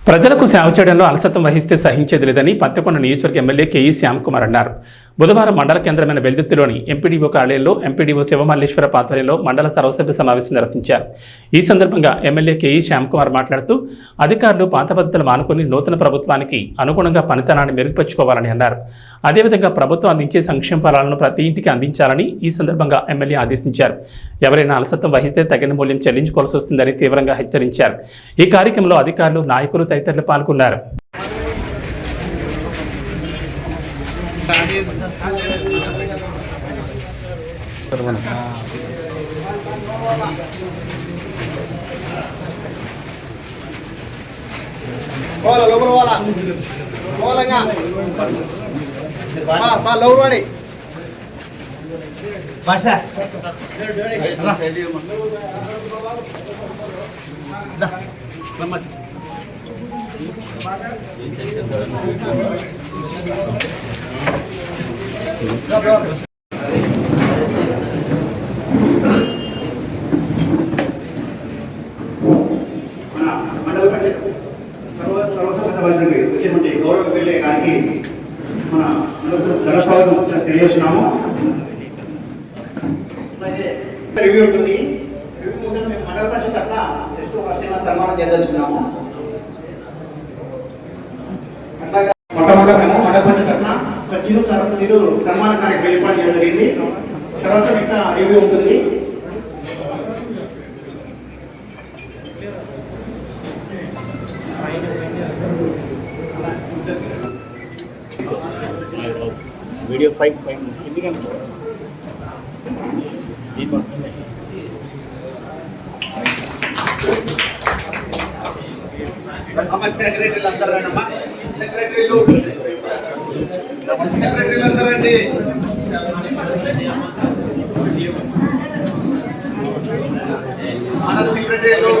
ప్రజలకు సేవ చేయడంలో అలసత్వం వహిస్తే సహించేది లేదని పత్తికొండ నియోజకవర్గ ఎమ్మెల్యే కేఈ శ్యామ్కుమార్ అన్నారు. బుధవారం మండల కేంద్రమైన వెల్దుర్తిలోని ఎంపీడీఓ కార్యాలయంలో ఎంపీడీఓ శివమల్లేశ్వర ఆధ్వర్యంలో మండల సర్వసభ్య సమావేశం నిర్వహించారు. ఈ సందర్భంగా ఎమ్మెల్యే కేఈ శ్యామ్కుమార్ మాట్లాడుతూ అధికారులు పాత పద్ధతులు మానుకొని నూతన ప్రభుత్వానికి అనుగుణంగా పనితనాన్ని మెరుగుపరుచుకోవాలని అన్నారు. అదేవిధంగా ప్రభుత్వం అందించే సంక్షేమ ఫలాలను ప్రతి ఇంటికి అందించాలని ఈ సందర్భంగా ఎమ్మెల్యే ఆదేశించారు. ఎవరైనా అలసత్వం వహిస్తే తగిన మూల్యం చెల్లించుకోవాల్సి వస్తుందని తీవ్రంగా హెచ్చరించారు. ఈ కార్యక్రమంలో అధికారులు, నాయకులు తదితరులు పాల్గొన్నారు. గౌరవ ఎమ్మెల్యే గారికి మన ధన్యవాదాలు తెలియజేస్తున్నాము. రివ్యూ ఉంటుంది. రివ్యూ ముందు మేము మండల పరిషత్ తరఫున జస్ట్ చిన్న సన్మానం చేయదలుచుకున్నాము. అట్లాగే మొట్టమొదటి మేము మండల పరిషత్ తరఫున ఒక చిరు సన్మాన కార్యక్రమం ఏర్పాటు చేయడం జరిగింది. తర్వాత మిగతా రివ్యూ ఉంటుంది. వీడియో ఫైట్ ఎందుకంటే సెక్రటరీలు అందరమ్మా, సెక్రటరీలు అందరండి. మన సెక్రటరీలు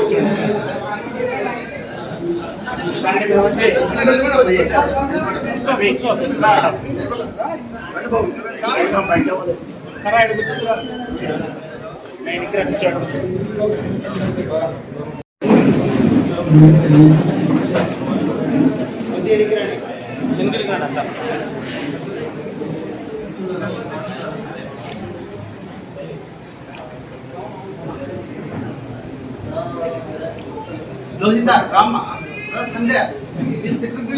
లోహిత రామ సంధ్య సెక్రటరీ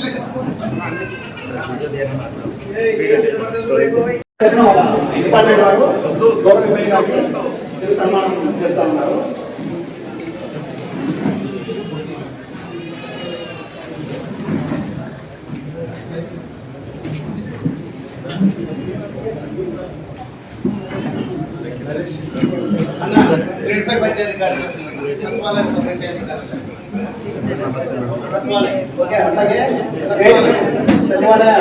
డిపార్ట్మెంట్ వారు గౌరవ ఎమ్మెల్యే గారికి సన్మానం చేస్తా ఉన్నారు. అన్న గ్రేడ్ 5 పంచాయతీ కార్యదర్శి సత్వాలయ సొసైటీ అధికారులు ఓకే. అట్లాగే సచివాలయ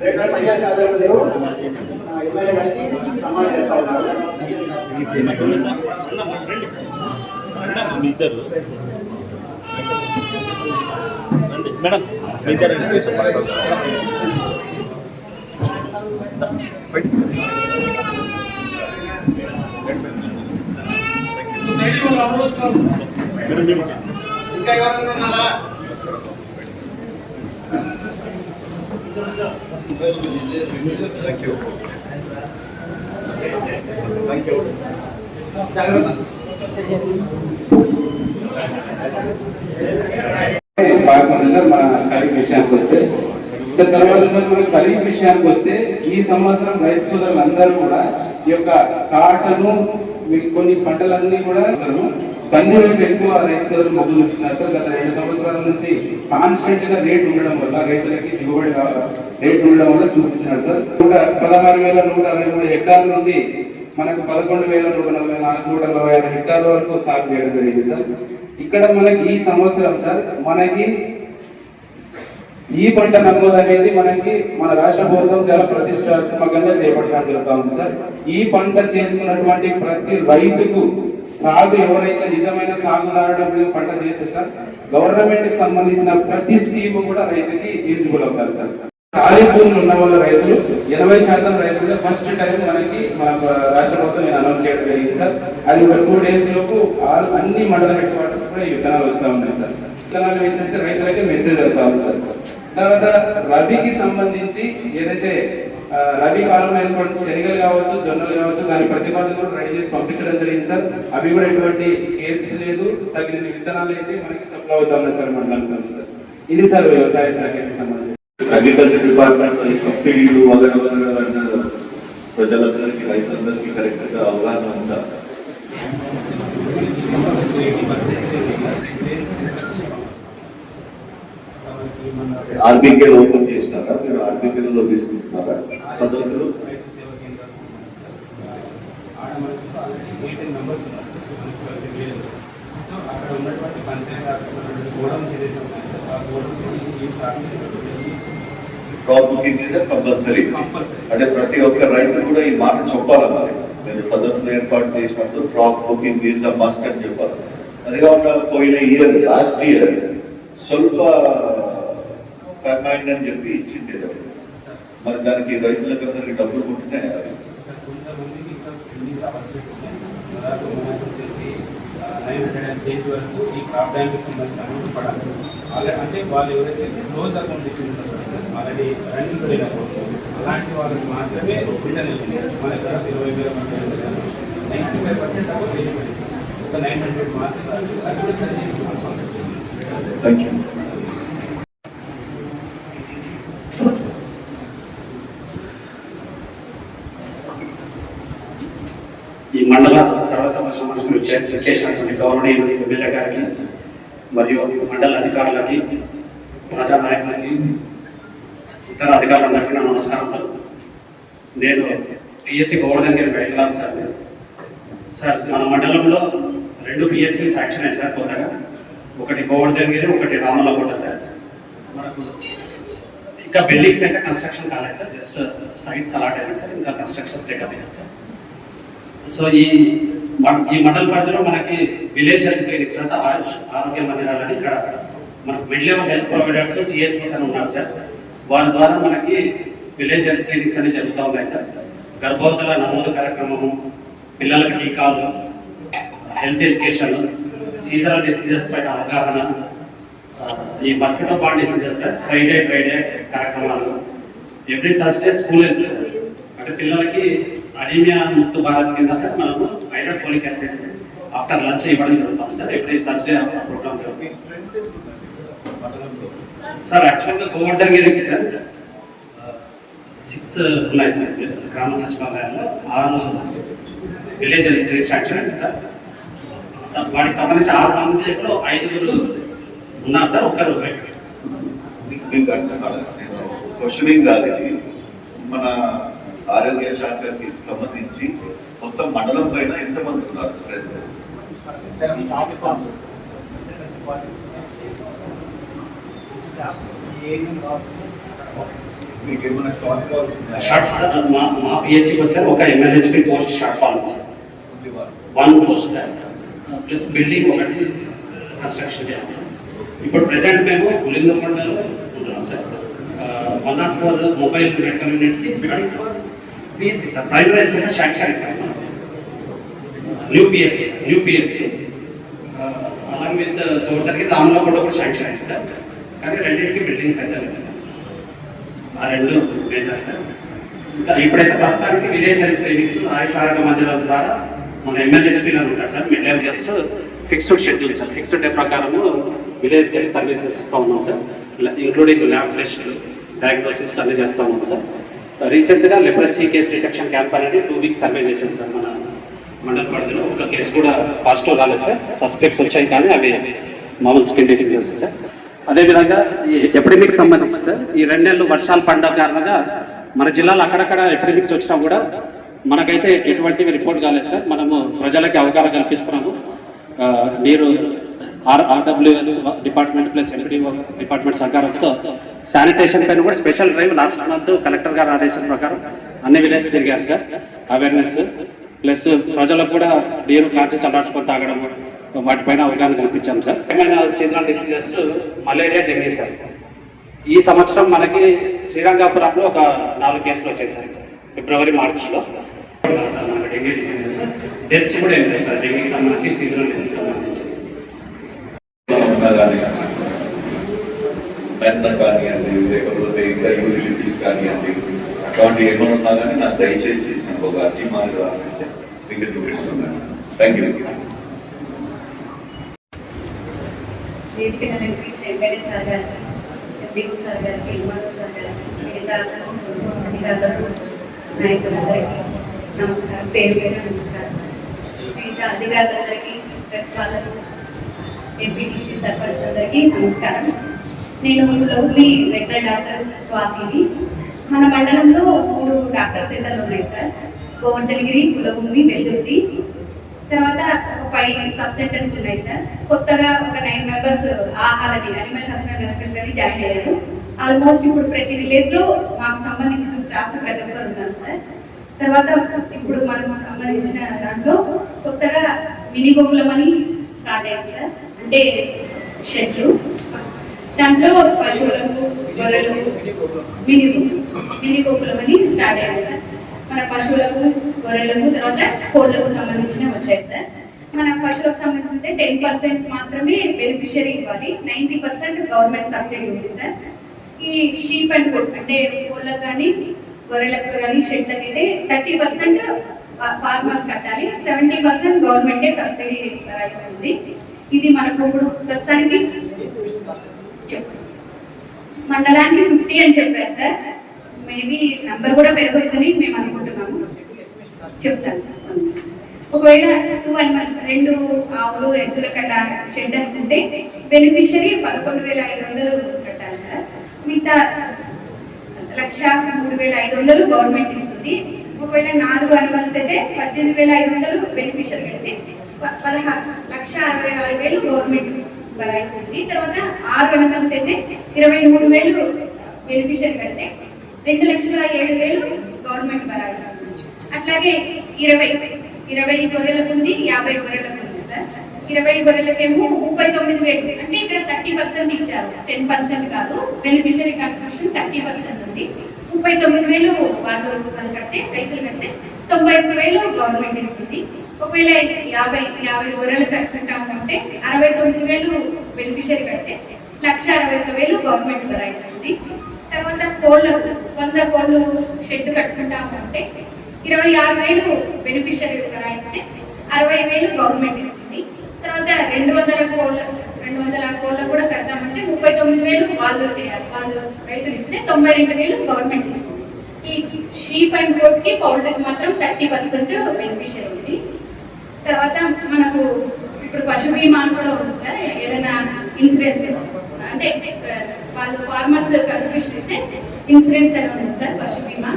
గ్రేడ్ 5 పంచాయతీ కార్యదర్శులు ఎమ్మెల్యే గారికి సన్మానం చేస్తా ఉన్నారు. మేడం ఇంకా ఎవరైనా ఉన్నారా? సార్ మన ఖరీఫ్ విషయానికి వస్తే సార్, తర్వాత సార్ మన ఖరీఫ్ విషయానికి వస్తే ఈ సంవత్సరం రైతు సోదరులు అందరూ కూడా ఈ యొక్క కాటను కొన్ని పంటలన్నీ కూడా కంది వైపు ఎక్కువ రైతు సోదరులు మొగ్గు చూపిస్తున్నారు సార్. గత 2 సంవత్సరాల నుంచి కాన్స్టెంట్ గా రేట్ ఉండడం వల్ల రైతులకి దిగుబడి రేట్ ఉండడం వల్ల చూపిస్తున్నారు సార్. 16,123 హెక్టార్ల నుండి మనకు 11,144 హెక్టార్ల వరకు సాగు చేయడం జరిగింది సార్. ఇక్కడ మనకి ఈ సంవత్సరం సార్ మనకి ఈ పంట నమోదు అనేది మనకి మన రాష్ట్ర ప్రభుత్వం చాలా ప్రతిష్టాత్మకంగా చేపట్టడం జరుగుతూ ఉంది సార్. ఈ పంట చేసుకున్నటువంటి ప్రతి రైతుకు సాగు ఎవరైతే నిజమైన సాగుదారుడు పంట చేస్తే సార్ గవర్నమెంట్ కి సంబంధించిన ప్రతి స్కీమ్ కూడా రైతుకి ఎలిజిబుల్ అవుతారు సార్. ఖాళీ భూములు ఉన్న వాళ్ళ రైతులు 80% రైతులుగా ఫస్ట్ టైం మనకి మన రాష్ట్ర ప్రభుత్వం నేను అనౌన్స్ చేయడం జరిగింది సార్. అది ఒక 2 days లోపు అన్ని మండల హెడ్ క్వార్టర్స్ కూడా ఈ విత్తనాలు వస్తూ ఉన్నాయి సార్. విత్తనాలు వేసేసి రైతులకి మెసేజ్ వెళ్తాము సార్. తర్వాత రబీకి సంబంధించి ఏదైతే రబీ కాలం వేసుకోవడం శనగలు కావచ్చు, జొన్నలు కావచ్చు, దాని ప్రతిపాదన కూడా రెడీ చేసి పంపించడం జరిగింది సార్. అవి కూడా ఎటువంటి స్కేర్స్ లేదు, తగిన విత్తనాలు అయితే మనకి సప్లై అవుతా ఉన్నాయి సార్ మండలం సార్. ఇది సార్ వ్యవసాయ శాఖకి సంబంధించి. అగ్రికల్చర్ డిపార్ట్మెంట్ సబ్సిడీలు వగైరా ప్రజలందరికీ రైతులందరికీ కరెక్ట్ గా అవగాహన ఉందా? ఆర్బీకే ఓపెన్ చేసినారా? మీరు ఆర్బీకేలో తీసుకుంటున్నారా సదస్సులు? అక్కడ ఉన్నటువంటి పంచాయతీ ఆఫీస్ గోడౌన్స్ ఏదైతే ఉన్నాయో ఆ గోడౌన్స్ ఈ క్రాప్ బుకింగ్ మీద కంపల్సరీ. అంటే ప్రతి ఒక్క రైతు కూడా ఈ మాట చెప్పాలి. మరి నేను సదస్సులు ఏర్పాటు చేసినప్పుడు crop booking is a must అని చెప్పాలి. అది కాకుండా పోయిన ఇయర్ లాస్ట్ ఇయర్ స్వల్ప కమాండ్ అని చెప్పి ఇచ్చింది. మరి దానికి రైతులకు అందరికి డబ్బులు పుట్టినాయి. వరకు ఈ క్రాప్ బ్యాంక్ సంబంధించిన అమౌంట్ పడాలి. ఆల్రెడీ అంటే వాళ్ళు ఎవరైతే క్లోజ్ అకౌంట్ ఇచ్చింటారో ఆల్రెడీ రన్నింగ్ పడిన అలాంటి వాళ్ళకి మాత్రమే రిటర్న్ వెళ్ళింది. మన దగ్గర 20,000 మంది 95% అమౌంట్ వెళ్ళిపోయింది. ఒక 900 మాత్రమే అది కూడా సరి చేసుకుంటాం. Thank you. ఈ మండల సర్వసభ సమావేశంలో చేసినటువంటి గౌరవనీయులు ఎమ్మెల్యే గారికి మరియు మండల అధికారులకి, ప్రజానాయకులకి, ఇతర అధికారులందరికీ నా నమస్కారాలు. నేను పిఎస్సి గోవర్ధన్ గారి వెళ్ళాలి సార్. సార్ మన మండలంలో 2 పిఎస్సీలు శాంక్షన్ అయ్యాయి సార్ కొత్తగా. ఒకటి గోవర్ధన్ గిరి, ఒకటి రామల్లకోట సార్. మనకు ఇంకా బిల్డింగ్స్ అయితే కన్స్ట్రక్షన్ కాలేదు సార్, జస్ట్ సైట్స్ అలాట్ అయినాయి సార్, ఇంకా కన్స్ట్రక్షన్స్ టేకప్ అయ్యాయి సార్. సో ఈ మండల పరిధిలో మనకి విలేజ్ హెల్త్ క్లినిక్స్ సార్, ఆరోగ్య మందిరాలని ఇక్కడ మనకు mid level health providers CHOs అని ఉన్నారు సార్. వారి ద్వారా మనకి విలేజ్ హెల్త్ క్లినిక్స్ అని జరుగుతూ ఉన్నాయి సార్. గర్భవతుల నమోదు కార్యక్రమము, పిల్లలకి టీకాలు, హెల్త్ ఎడ్యుకేషన్, సీజనల్ డిసీజెస్ పైన అవగాహన, ఈ mosquito borne diseases sir, Friday కార్యక్రమాలు, every Thursday school health sir. అంటే పిల్లలకి అనీమియా ముక్త భారత్ కింద సార్ మనము iron folic acid after lunch ఇవ్వడం జరుగుతాం సార్. ఎవ్రీ థర్స్డే ప్రోగ్రామ్ జరుగుతుంది సార్. యాక్చువల్గా గోవర్ధన్ గిరికి సార్ 6 ఉన్నాయి సార్ గ్రామ సచివాలయాల్లో, 6 విలేజ్ హెల్త్ శాంక్షన్ అంటే సార్. వాటికి సంబంధించి 6 మందిలో 5 ఉన్నారు సార్, 1 రూపాయి. క్వశ్చనింగ్ కాదు ఇది. మన ఆరోగ్య శాఖకి సంబంధించి మొత్తం మండలం పైన ఎంతమంది ఉన్నారు స్ట్రెంత్? మీకు ఏమైనా షార్ట్ ఫాల్స్ ఉన్నాయా? షార్ట్ సార్ మా పిఎస్సీకి వచ్చారు ఒక ఎమ్మెల్యేహెచ్పి పోస్ట్ షార్ట్ ఫాల్ ఉంది sir. 1 post sir, plus building ఒకటి కన్స్ట్రక్షన్ చేయాలి సార్. ఇప్పుడు ప్రెసెంట్ మేము గులిందకొండలో ఉంటున్నాం sir. 104 mobile net community PSC sir. Primary health centre sanction sir, new PSC sir, new PSC. అలాగే విత్ గోవర్ధన్కి రామల్లకోట కూడా శాంక్షన్ అయింది సార్. కానీ రెండింటికి బిల్డింగ్స్ అయితే లేదు సార్. ఆ 2 మేజర్ సార్. ఇంకా ఇప్పుడైతే ప్రస్తుతానికి విలేజ్ హెల్త్ క్లినిక్స్, ఆయుష్ ఆరోగ్య మందిరాల ద్వారా మన ఎమ్మెల్యేస్పీలో ఉంటారు sir. Mid just fixed schedule sir, fixed day ప్రకారము విలేజ్ హెల్త్ సర్వీసెస్ ఇస్తూ ఉన్నాం sir. Including lab test, diagnosis అన్నీ చేస్తూ ఉన్నాం సార్. రీసెంట్గా లెప్రసీ కేస్ డిటెక్షన్ క్యాంప్ అనేది 2 weeks సర్వే చేశాం సార్ మన మండల పరిధిలో. ఒక కేసు కూడా పాజిటివ్ రాలేదు సార్. సస్పెక్ట్స్ వచ్చాయి కానీ అవి మామూలు స్కిన్ డిసీజెస్ సార్. అదేవిధంగా ఈ ఎపిడమిక్ సంబంధించి సార్, ఈ 2 నెలలు వర్షాలు పడ్డ కారణంగా మన జిల్లాలో అక్కడక్కడ ఎపిడమిక్స్ వచ్చినా కూడా మనకైతే ఎటువంటివి రిపోర్ట్ కాలేదు సార్. మనము ప్రజలకి అవగాహన కల్పిస్తున్నాము. మీరు RWS department plus MPDO department సహకారంతో శానిటేషన్ పైన కూడా special drive last month collector గారి ఆదేశం ప్రకారం అన్ని విలేజ్ తిరిగారు సార్. అవేర్నెస్ ప్లస్ ప్రజలకు కూడా నీరు కాచి చల్లార్చుకొని తాగడం, వాటిపైన అవగాహన కల్పించాం సార్. ఏమైనా seasonal diseases malaria, dengue sir. ఈ సంవత్సరం మనకి శ్రీరంగపురంలో ఒక 4 కేసులు వచ్చేసాయి సార్. ఫిబ్రవరి మార్చిలో సార్ మనకు డెంగ్యూ డిసీజెస్ డెత్స్ కూడా ఏం లేదు సార్. డెంగ్యూకి సంబంధించి సీజనల్ డిసీజ్ సంబంధించి పెన్ కానివ్వండి, లేకపోతే ఇంకా యూటిలిటీస్ కానివ్వండి, అటువంటి ఏమైనా ఉన్నా కానీ నాకు దయచేసి నాకు ఒక అర్జీ మాది రాసిస్తే మీకు చూపిస్తున్నాను. Thank you. వేదికను నిర్మించిన ఎమ్మెల్యే సార్ గారికి, ఎంపీఓ సార్ గారికి, ఎంఆర్ఓ సార్ గారికి, మిగతా అధికారులకు, నాయకులందరికీ నమస్కారం, పేరు పేరు నమస్కారం. మిగతా అధికారులందరికీ, ప్రెస్ వాళ్ళకు, ఎంపీటీసీ సర్పంచ్ అందరికీ నమస్కారం. నేను లవ్లీ వెటనరీ డాక్టర్ స్వాతిని. మన మండలంలో 3 డాక్టర్ సెంటర్లు ఉన్నాయి సార్. గోవర్ధనగిరి, పులగుమ్మి, వెల్దుర్తి. తర్వాత 5 సబ్ సెంటర్స్ ఉన్నాయి సార్. కొత్తగా ఒక 9 మెంబర్స్ ఆహాలని అనిమల్ హస్బెండరీ అని జాయిన్ అయ్యారు. ఆల్మోస్ట్ ఇప్పుడు ప్రతి విలేజ్ లో మాకు సంబంధించిన స్టాఫ్ ప్రతి ఒక్కరు ఉన్నారు సార్. తర్వాత ఇప్పుడు మనకు సంబంధించిన దాంట్లో కొత్తగా మినీ గోకులం అని స్టార్ట్ అయ్యింది సార్. అంటే షెడ్లు, దాంట్లో పశువులకు, గొర్రెలకు మినీ గోకులం అని స్టార్ట్ అయ్యింది సార్. మన పశువులకు, గొర్రెలకు, తర్వాత కోళ్లకు సంబంధించిన వచ్చాయి సార్. మన పశువులకు సంబంధించి 10% మాత్రమే బెనిఫిషియరీ ఇవ్వాలి, 90% గవర్నమెంట్ సబ్సిడీ ఉంది సార్. ఈ షీప్ అండ్ కోడ్ అంటే కోళ్ళకు కానీ గొర్రెలకు కానీ షెడ్లకు అయితే 30% ఫార్మర్స్ కట్టాలి, 70% గవర్నమెంటే సబ్సిడీ ఇస్తుంది. ఇది మనకు ఇప్పుడు ప్రస్తుతానికి మండలానికి 50 అని చెప్పారు సార్. మేబీ నంబర్ కూడా పెరగొచ్చని మేము అనుకుంటున్నాము. చెప్తాను సార్. ఒకవేళ 2 అనిమల్స్ 2 ఆవులు 2 కట్ట షెడ్ అనుకుంటే బెనిఫిషియరీ 11,500 కట్టాలి సార్. మిగతా 1,03,500 గవర్నమెంట్ ఇస్తుంది. ఒకవేళ 4 అనిమల్స్ అయితే 18,500 బెనిఫిషియరీ కడితే 1,66,000 గవర్నమెంట్ భరాయిస్తుంది. తర్వాత 6 అనిమల్స్ అయితే 23,000 బెనిఫిషియరీ కడితే 2,07,000 గవర్నమెంట్ భరాయిస్తుంది. అట్లాగే 20 గొర్రెలకు ఉంది, 50 గొర్రెలకు ఉంది సార్. 20 గొర్రెలకేమో 39,000 అంటే ఇక్కడ 30% ఇచ్చారు, 10% కాదు. బెనిఫిషియరీ కంట్రిబ్యూషన్ 30% ఉంది. 39,000 వాళ్ళు కడితే, రైతులు కడితే 91,000 గవర్నమెంట్ ఇస్తుంది. ఒకవేళ 50 గొర్రెలు కట్టుకుంటాము అంటే 69,000 బెనిఫిషియరీ కడితే 1,61,000 గవర్నమెంట్ భరాయిస్తుంది. తర్వాత కోళ్ళకు 100 కోళ్ళు షెడ్ కట్టుకుంటాము అంటే 26,000 బెనిఫిషియరీ భరాయిస్తే 60,000 గవర్నమెంట్ ఇస్తుంది. తర్వాత 200 కోళ్ళ కూడా కడతామంటే 39,000 వాళ్ళు చేయాలి, వాళ్ళు రైతులు ఇస్తే 92,000 గవర్నమెంట్ ఇస్తుంది. ఈ షీప్ అండ్ గోట్కి పౌల్ట్రీకి మాత్రం 30% బెనిఫిషియరీ ఉంది. తర్వాత మనకు ఇప్పుడు పశు బీమా కూడా ఉంది సార్. ఏదైనా ఇన్సూరెన్స్ అంటే వాళ్ళు ఫార్మర్స్ కంట్రిబ్యూషన్ ఇస్తే ఇన్సూరెన్స్ అని ఉంది సార్, పశు బీమా.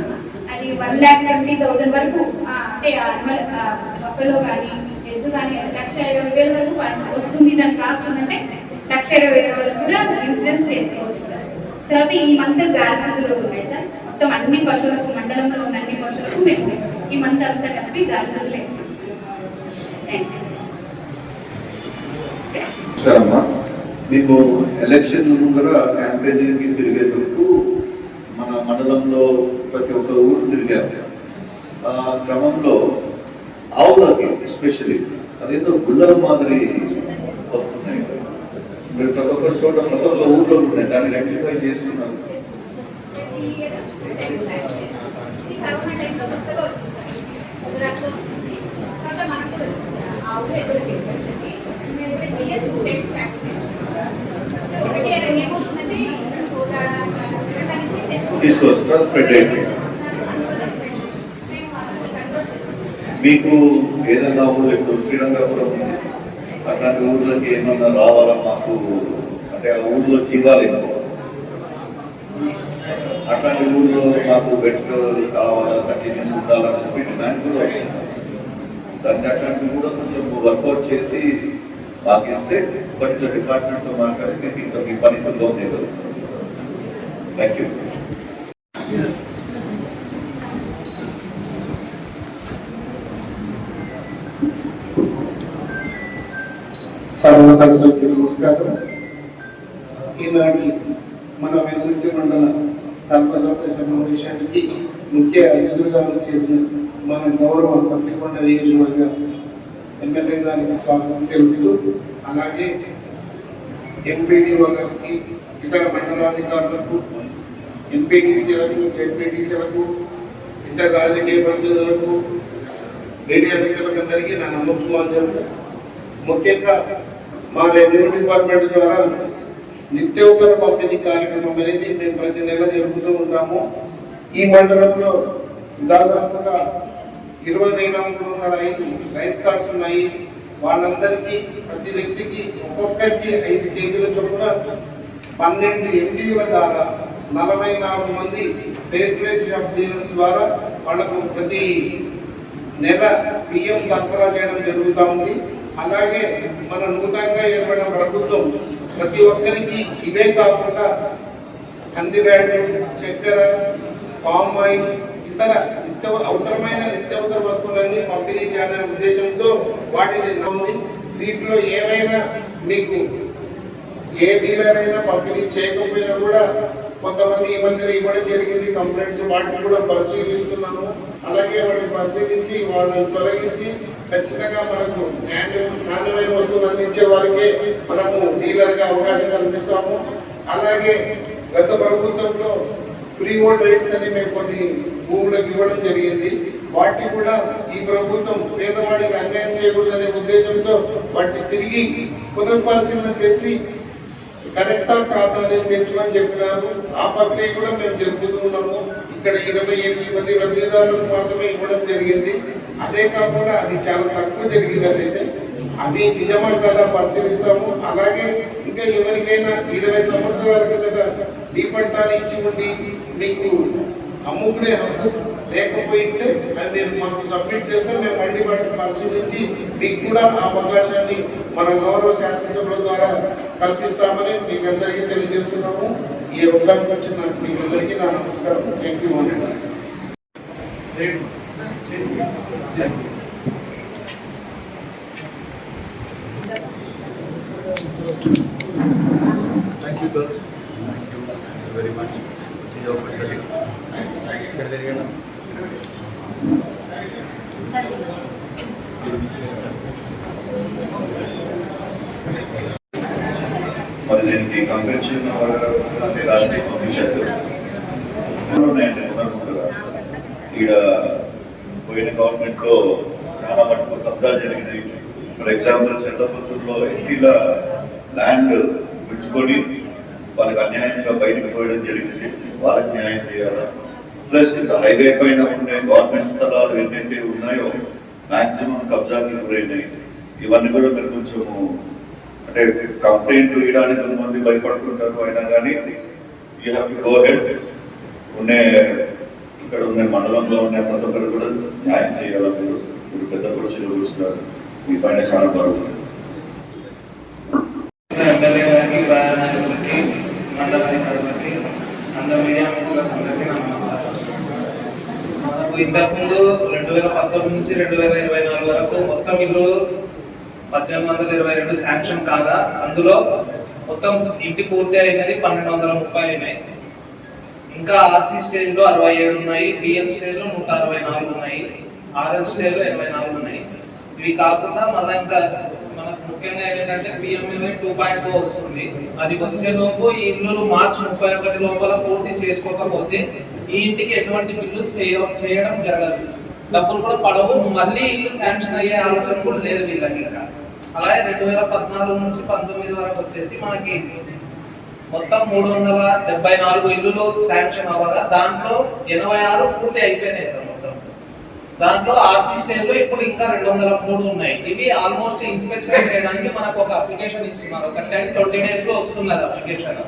అది 1,20,000 వరకు అంటే బఫెలో కానీ ఎద్దు కానీ 1,20,000 వరకు వస్తుంది. దాని కాస్ట్ ఉందంటే 1,20,000 కూడా ఇన్సూరెన్స్ చేసుకోవచ్చు సార్. తర్వాత ఈ మంత్ గాలిసుదులు ఉన్నాయి సార్. మొత్తం అన్ని పశువులకు, మండలంలో ఉన్న అన్ని పశువులకు మేము ఈ మంత్ అంతా కలిపి గాలిసుదులు వేస్తాం సార్. థ్యాంక్స్. నమస్కారమ్మా. మీకు ఎలక్షన్ ముందర క్యాంపెయినింగ్కి తిరిగేందుకు మన మండలంలో ప్రతి ఒక్క ఊరు తిరిగాము. ఆ క్రమంలో ఆవులకి ఎస్పెషల్లీ అదేదో గుళ్ళల మాదిరి వస్తున్నాయి. మీరు ప్రతి ఒక్కరి చోట ప్రతి ఒక్క ఊర్లో ఉన్నాయి, దాన్ని రెక్టిఫై చేసుకున్నారు. తీసుకొస్తున్నా స్ప్రెడ్ అయిపోయింది. మీకు ఏదన్నా ఊరు ఇప్పుడు శ్రీరంగపురం అట్లాంటి ఊర్లకి ఏమన్నా రావాలా మాకు అంటే ఆ ఊర్లో జీవాలు అట్లాంటి ఊర్లో మాకు బెడ్ కావాలా, కంటిన్యూస్ ఉండాలని చెప్పి డిమాండ్ కూడా వచ్చింది. దాన్ని అట్లాంటివి కూడా కొంచెం వర్కౌట్ చేసి మాకు ఇస్తే పర్టికులర్ డిపార్ట్మెంట్తో మాట్లాడితే ఇంకా మీ పని సులభం చేయగలుగుతాం. Thank you. సభ సభ్యులకు నమస్కారం. ఈనాటి మన వెల్లుల్లి సర్వసభ్య సమావేశానికి ముఖ్య అతిథులుగా చేసిన మన గౌరవ పత్తికొండ నియోజకవర్గ ఎమ్మెల్యే గారికి స్వాగతం తెలుపుతూ, అలాగే ఎంపీడీఓ గారికి, ఇతర మండలాధికారులకు, ఎంపీటీసీలకు, జెడ్పీటీసీలకు, ఇతర రాజకీయ ప్రతినిధులకు, మీడియా మిత్రులకు అందరికీ నా నమస్కారం. ముఖ్యంగా మా రెవెన్యూ డిపార్ట్మెంట్ ద్వారా నిత్యావసర పంపిణీ కార్యక్రమం అనేది మేము ప్రతి నెల జరుపుతూ ఉంటాము. ఈ మండలంలో దాదాపుగా 20,305 రైస్ కార్డ్స్ ఉన్నాయి. వాళ్ళందరికీ ప్రతి వ్యక్తికి ఒక్కొక్కరికి 5 కేజీల చొప్పున 12 ఎండీల ద్వారా 44 మంది ఫెయిర్ ట్రేడ్ షాప్ డీలర్స్ ద్వారా వాళ్ళకు ప్రతి నెల బియ్యం సరఫరా చేయడం జరుగుతూ ఉంది. అలాగే మన నూతనంగా ఏర్పడిన ప్రభుత్వం ప్రతి ఒక్కరికి ఇవే కాకుండా కందిబ్యాళ్ళు, చక్కెర, పామ్ ఆయిల్, ఇతర అవసరమైన నిత్యావసర వస్తువులన్నీ పంపిణీ చేయాలనే ఉద్దేశంతో వాటిని ఉంది. దీంట్లో ఏవైనా మీకు ఏ డీలర్ అయినా పంపిణీ చేయకపోయినా కూడా కొంతమంది ఈ మధ్యన ఇవ్వడం జరిగింది కంప్లైంట్స్, వాటిని కూడా పరిశీలిస్తున్నాము. అలాగే వాటిని పరిశీలించి వాళ్ళని తొలగించి ఖచ్చితంగా మనకు నాణ్యమైన వస్తువులు అందించే వారికే మనము డీలర్గా అవకాశం కల్పిస్తాము. అలాగే గత ప్రభుత్వంలో ఫ్రీ హోల్డ్ రైట్స్ అని మేము కొన్ని భూములకు ఇవ్వడం జరిగింది. వాటిని కూడా ఈ ప్రభుత్వం పేదవాడికి అన్యాయం చేయకూడదనే ఉద్దేశంతో వాటిని తిరిగి పునఃపరిశీలన చేసి కరెక్టా కాదా అనేది తెచ్చమని చెప్పినారు. ఆ ప్రక్రియ కూడా మేము జరుపుతున్నాము. ఇక్కడ 28 మంది లబ్ధిదారులకు మాత్రమే ఇవ్వడం జరిగింది. అదే కాకుండా అది చాలా తక్కువ జరిగిందైతే అవి నిజమా కాదా పరిశీలిస్తాము. అలాగే ఇంకా ఎవరికైనా 20 సంవత్సరాల కిందట డీపట్టాలు ఇచ్చి ఉండి మీకు అమ్ముకునే హక్కు లేకపోయింటే అది మీరు మాకు సబ్మిట్ చేస్తే మేము మళ్ళీ వాటిని పరిశీలించి మీకు కూడా ఆ అవకాశాన్ని మన గౌరవ శాసనసభల ద్వారా కల్పిస్తామని మీకు అందరికీ తెలియజేస్తున్నాము. ఈ అవకాశం వచ్చిన మీకు అందరికీ నా నమస్కారం. Thank you. Thank you, girls. Thank you very much. See you over there. మరి దీనికి కంపెన్షన్ రాసి పంపించారు. ఈడ పోయిన గవర్నమెంట్ లో చాలా మటుకు కబ్జాలు జరిగినాయి. ఫర్ ఎగ్జాంపుల్ చెల్లపత్తూరులో ఎస్సీల ల్యాండ్ విడుచుకొని వాళ్ళకి అన్యాయంగా బయటకు పోయడం జరిగింది. వాళ్ళకి న్యాయం చేయాలా, ప్లస్ ఇంకా హైవే పైన ఉండే గవర్నమెంట్ స్థలాలు ఎన్నైతే ఉన్నాయో మాక్సిమం కబ్జాకి గురైనాయి. ఇవన్నీ కూడా మీరు కొంచెము అంటే కంప్లైంట్ ఇవ్వడానికి కొంతమంది భయపడుతుంటారు. అయినా కానీ you have to go head. ఇక్కడ ఉన్న మండలంలో ఉన్న ప్రతి ఒక్కరు కూడా న్యాయం చేయాలి. మీరు పెద్ద కుర్చీలు కూర్చున్నారు, మీ పైన చాలా బాగుంది. ఎమ్మెల్యే గారికి, ప్రయాణికులకి, మండలాధికారులకి, అందరు మీడియా మిత్రులకు అందరికీ నా నమస్కారం. మనకు ఇంతకుముందు 2019 నుంచి 2024 వరకు మొత్తం ఇల్లు 1822 శాంక్షన్ కాగా అందులో మొత్తం ఇంటి పూర్తి అయినది 1230 అయినాయి. ఇంకా ఆర్సీ స్టేజ్ లో 67 ఉన్నాయి, బిఎల్ స్టేజ్ లో 164 ఉన్నాయి, ఆర్ఎల్ స్టేజ్ లో 84 ఉన్నాయి. ఇవి కాకుండా మళ్ళీ ఇంకా మనకు ముఖ్యంగా ఏంటంటే పిఎంఏ 2.0 వస్తుంది. అది వచ్చే లోపు ఈ ఇల్లు మార్చి 31 లోపల పూర్తి చేసుకోకపోతే ఈ ఇంటికి ఎటువంటి బిల్లు చేయడం జరగదు, డబ్బులు కూడా పడవు, మళ్ళీ ఇల్లు శాంక్షన్ అయ్యే ఆలోచన కూడా లేదు వీళ్ళకి. ఇంకా అలాగే 2014 నుంచి 19 వరకు వచ్చేసి మనకి మొత్తం 374 ఇల్లులు శాంక్షన్ అవ్వగా దాంట్లో 86 పూర్తి అయిపోయినాయి సార్. మొత్తం దాంట్లో ఆర్సీ స్టేజ్ లో ఇప్పుడు ఇంకా 203 ఉన్నాయి. ఇవి ఆల్మోస్ట్ ఇన్స్పెక్షన్ చేయడానికి మనకు ఒక అప్లికేషన్ ఇస్తున్నారు. ఒక 10-20 డేస్ లో వస్తున్నది అప్లికేషన్.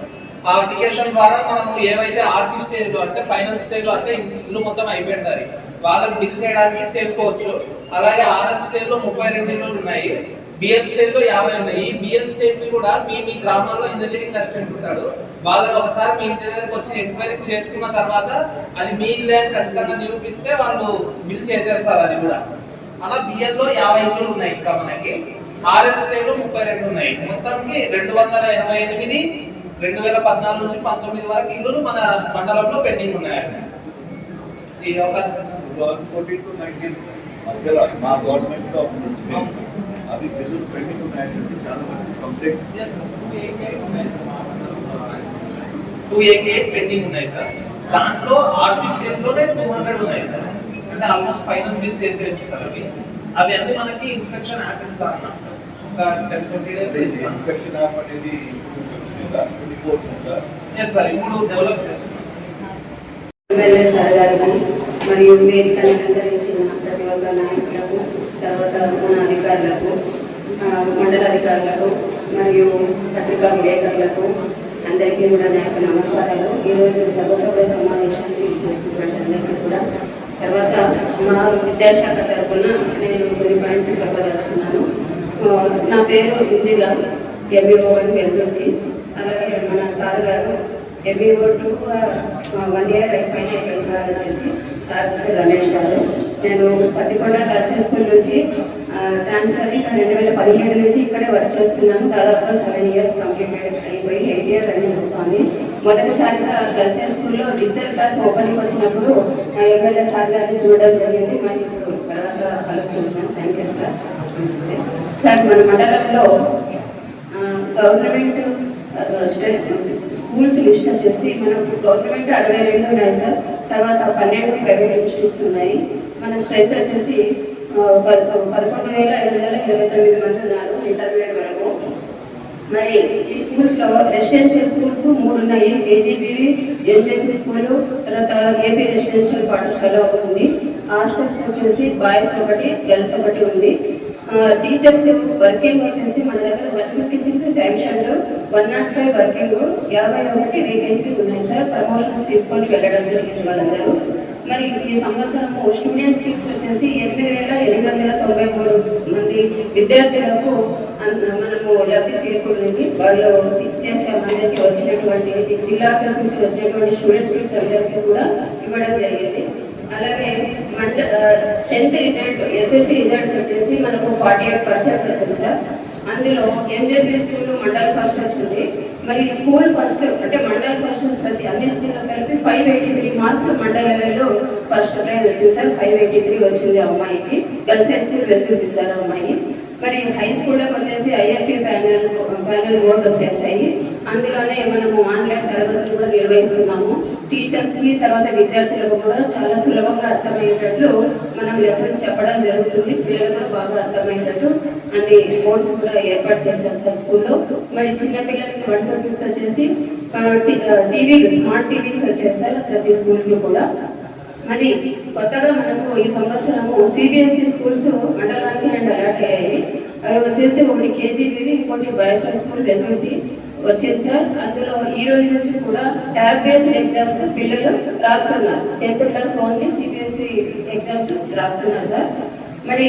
ఆ అప్లికేషన్ ద్వారా మనము ఏవైతే ఆర్సీ స్టేజ్ లో అంటే ఫైనల్ స్టేజ్ లో అంటే ఇల్లు మొత్తం అయిపోయింది వాళ్ళకి బిల్ చేయడానికి చేసుకోవచ్చు. అలాగే ఆర్ఎల్ స్టేజ్ లో 32 ఇల్లు ఉన్నాయి, బిఎల్ స్టేజ్ లో 50 ఉన్నాయి. ఈ బిఎల్ స్టేజ్ ని కూడా మీ గ్రామాల్లో ఇంజనీరింగ్ అసిస్టెంట్ ఉంటాడు, వాళ్ళని ఒకసారి మీ ఇంటి దగ్గరకు వచ్చి ఎంక్వైరీ చేసుకున్న తర్వాత అది మీ ఇల్లే అని ఖచ్చితంగా నిరూపిస్తే వాళ్ళు బిల్ చేసేస్తారు. అది కూడా అలా బిఎల్ లో 50 ఇల్లు ఉన్నాయి. ఇంకా మనకి ఆర్ఎల్ స్టేజ్ లో 32 ఉన్నాయి. మొత్తానికి 288 2014 నుంచి 19 వరకు ఇల్లులు మన మండలంలో పెండింగ్ ఉన్నాయండి. ఈ ఒక 14 to 19 మధ్యలో మా గవర్నమెంట్ లో అవి బిల్లులు పెండింగ్ ఉన్నాయంటే చాలా మంది కంప్లైంట్ 288 పెండింగ్ ఉన్నాయి సార్. దాంట్లో ఆర్సీ స్టేజ్ లోనే 200 ఉన్నాయి సార్. అంటే ఆల్మోస్ట్ ఫైనల్ బిల్ చేసేయచ్చు సార్. అవి అన్ని మనకి ఇన్స్పెక్షన్ యాప్ ఇస్తా అన్నారు సార్. ఒక 10-20 డేస్ ఇస్తాం. ఇన్స్పెక్షన్ యాప్ అనేది వచ్చిందా 24 నుంచా? ఎస్ సార్, ఇప్పుడు డెవలప్ చేస్తున్నాం. ఎమ్మెల్యే సార్ గారికి మరియు వేదికను అలంకరించిన ప్రతి ఒక్క నాయకులకు, తర్వాత మన అధికారులకు, మండల అధికారులకు మరియు పత్రికా విలేకరులకు అందరికీ కూడా నా యొక్క నమస్కారాలు. ఈరోజు సర్వసభ్య సమావేశానికి చేసుకున్నటువంటి అందరికీ కూడా, తర్వాత మా విద్యాశాఖ తరఫున నేను కొన్ని పాయింట్స్ చెప్పదలుచుకున్నాను. నా పేరు ఇందిరా, ఎంఈఓ అని వెళ్తుంది. అలాగే మన సార్ గారు ఎంఈఓ 1 year అయిపోయిన సార్ వచ్చేసి సార్ రమేష్ గారు. నేను పత్తికొండ గర్ల్స్ హై స్కూల్ నుంచి ట్రాన్స్ఫర్ ఇక్కడ 2017 నుంచి ఇక్కడే వర్క్ చేస్తున్నాను. దాదాపుగా 7 years కంప్లీటెడ్ అయిపోయి 8th year రన్నింగ్ వస్తుంది. మొదటిసారిగా గర్ల్స్ హై స్కూల్లో డిజిటల్ క్లాస్ ఓపెనింగ్ వచ్చినప్పుడు ఎమ్మెల్యే సార్ గారిని చూడడం జరిగింది. మరి ఇప్పుడు తర్వాత కలుసుకుంటున్నాను. Thank you sir. సార్, మన మండలంలో గవర్నమెంట్ స్కూల్స్ లిస్ట్ వచ్చేసి మనకు గవర్నమెంట్ 62 ఉన్నాయి సార్. తర్వాత 12 ప్రైవేట్ ఇన్స్టిట్యూట్స్ ఉన్నాయి. మన స్ట్రెంత్ వచ్చేసి 11,529 మంది ఉన్నారు ఇంటర్మీడియట్ వరకు. మరి ఈ స్కూల్స్లో రెసిడెన్షియల్ స్కూల్స్ 3 ఉన్నాయి. కేజీబీవి, ఎన్జేపీ స్కూలు, తర్వాత ఏపీ రెసిడెన్షియల్ పాఠశాల ఉంది. హాస్టల్స్ వచ్చేసి బాయ్స్ 1, గర్ల్స్ 1 ఉంది. టీచర్స్ వర్కింగ్ వచ్చేసి మన దగ్గర 156 శాంక్షన్లు, 105 వర్కింగ్, 51 వేకెన్సీ ఉన్నాయి సార్. ప్రమోషన్స్ తీసుకొని వెళ్ళడం జరిగింది వాళ్ళందరూ. మరి ఈ సంవత్సరం స్టూడెంట్స్ కిట్స్ వచ్చేసి 8,893 మంది విద్యార్థులకు మనము లబ్ధి చేకూరింది. వాళ్ళు ఇచ్చేసాము. అందరికీ వచ్చినటువంటి జిల్లా ఆఫీస్ నుంచి వచ్చినటువంటి స్టూడెంట్ కిట్స్ అందరికీ కూడా ఇవ్వడం జరిగింది. అలాగే 10th రిజల్ట్ ఎస్ఎస్సి రిజల్ట్స్ వచ్చేసి మనకు 48% వచ్చింది సార్. అందులో ఎంజేపీ స్కూల్ మండల్ ఫస్ట్ వచ్చింది. మరి స్కూల్ ఫస్ట్ అంటే మండల్ ఫస్ట్ ప్రతి అన్ని స్కూల్లో కలిపి 583 మార్క్స్ మండల్ లెవెల్లో ఫస్ట్ ప్రైజ్ వచ్చింది సార్. 583 వచ్చింది అమ్మాయికి. గర్ల్స్ హై స్కూల్ వెళ్తుంది సార్ అమ్మాయి. మరి హై స్కూల్లోకి వచ్చేసి ఐఎఫ్ఈ ప్యానల్ బోర్డు వచ్చేసాయి. అందులోనే మనము ఆన్లైన్ తరగతులు కూడా నిర్వహిస్తున్నాము. టీచర్స్కి తర్వాత విద్యార్థులకు కూడా చాలా సులభంగా అర్థమయ్యేటట్లు మనం లెసన్స్ చెప్పడం జరుగుతుంది. పిల్లలకు కూడా బాగా అర్థమయ్యేటట్టు అన్ని బోర్డ్స్ కూడా ఏర్పాటు చేశాం సార్ స్కూల్లో. మరి చిన్నపిల్లలకి 1 to 5th వచ్చేసి టీవీలు, స్మార్ట్ టీవీస్ వచ్చేసారు ప్రతి స్కూల్కి కూడా. మరి కొత్తగా మనకు ఈ సంవత్సరము సిబిఎస్ఈ స్కూల్స్ మండలానికి 2 అలాట్ అయ్యాయి. అవి వచ్చేసి ఒకటి కేజీబీవి, ఇంకోటి బాయ్స్ హై స్కూల్ వెల్లుర్తి వచ్చింది సార్. అందులో ఈ రోజు నుంచి కూడా ట్యాబ్ బేస్డ్ ఎగ్జామ్స్ పిల్లలు రాస్తున్నారు. 10th class only CBSE exams రాస్తున్నారు సార్. మరి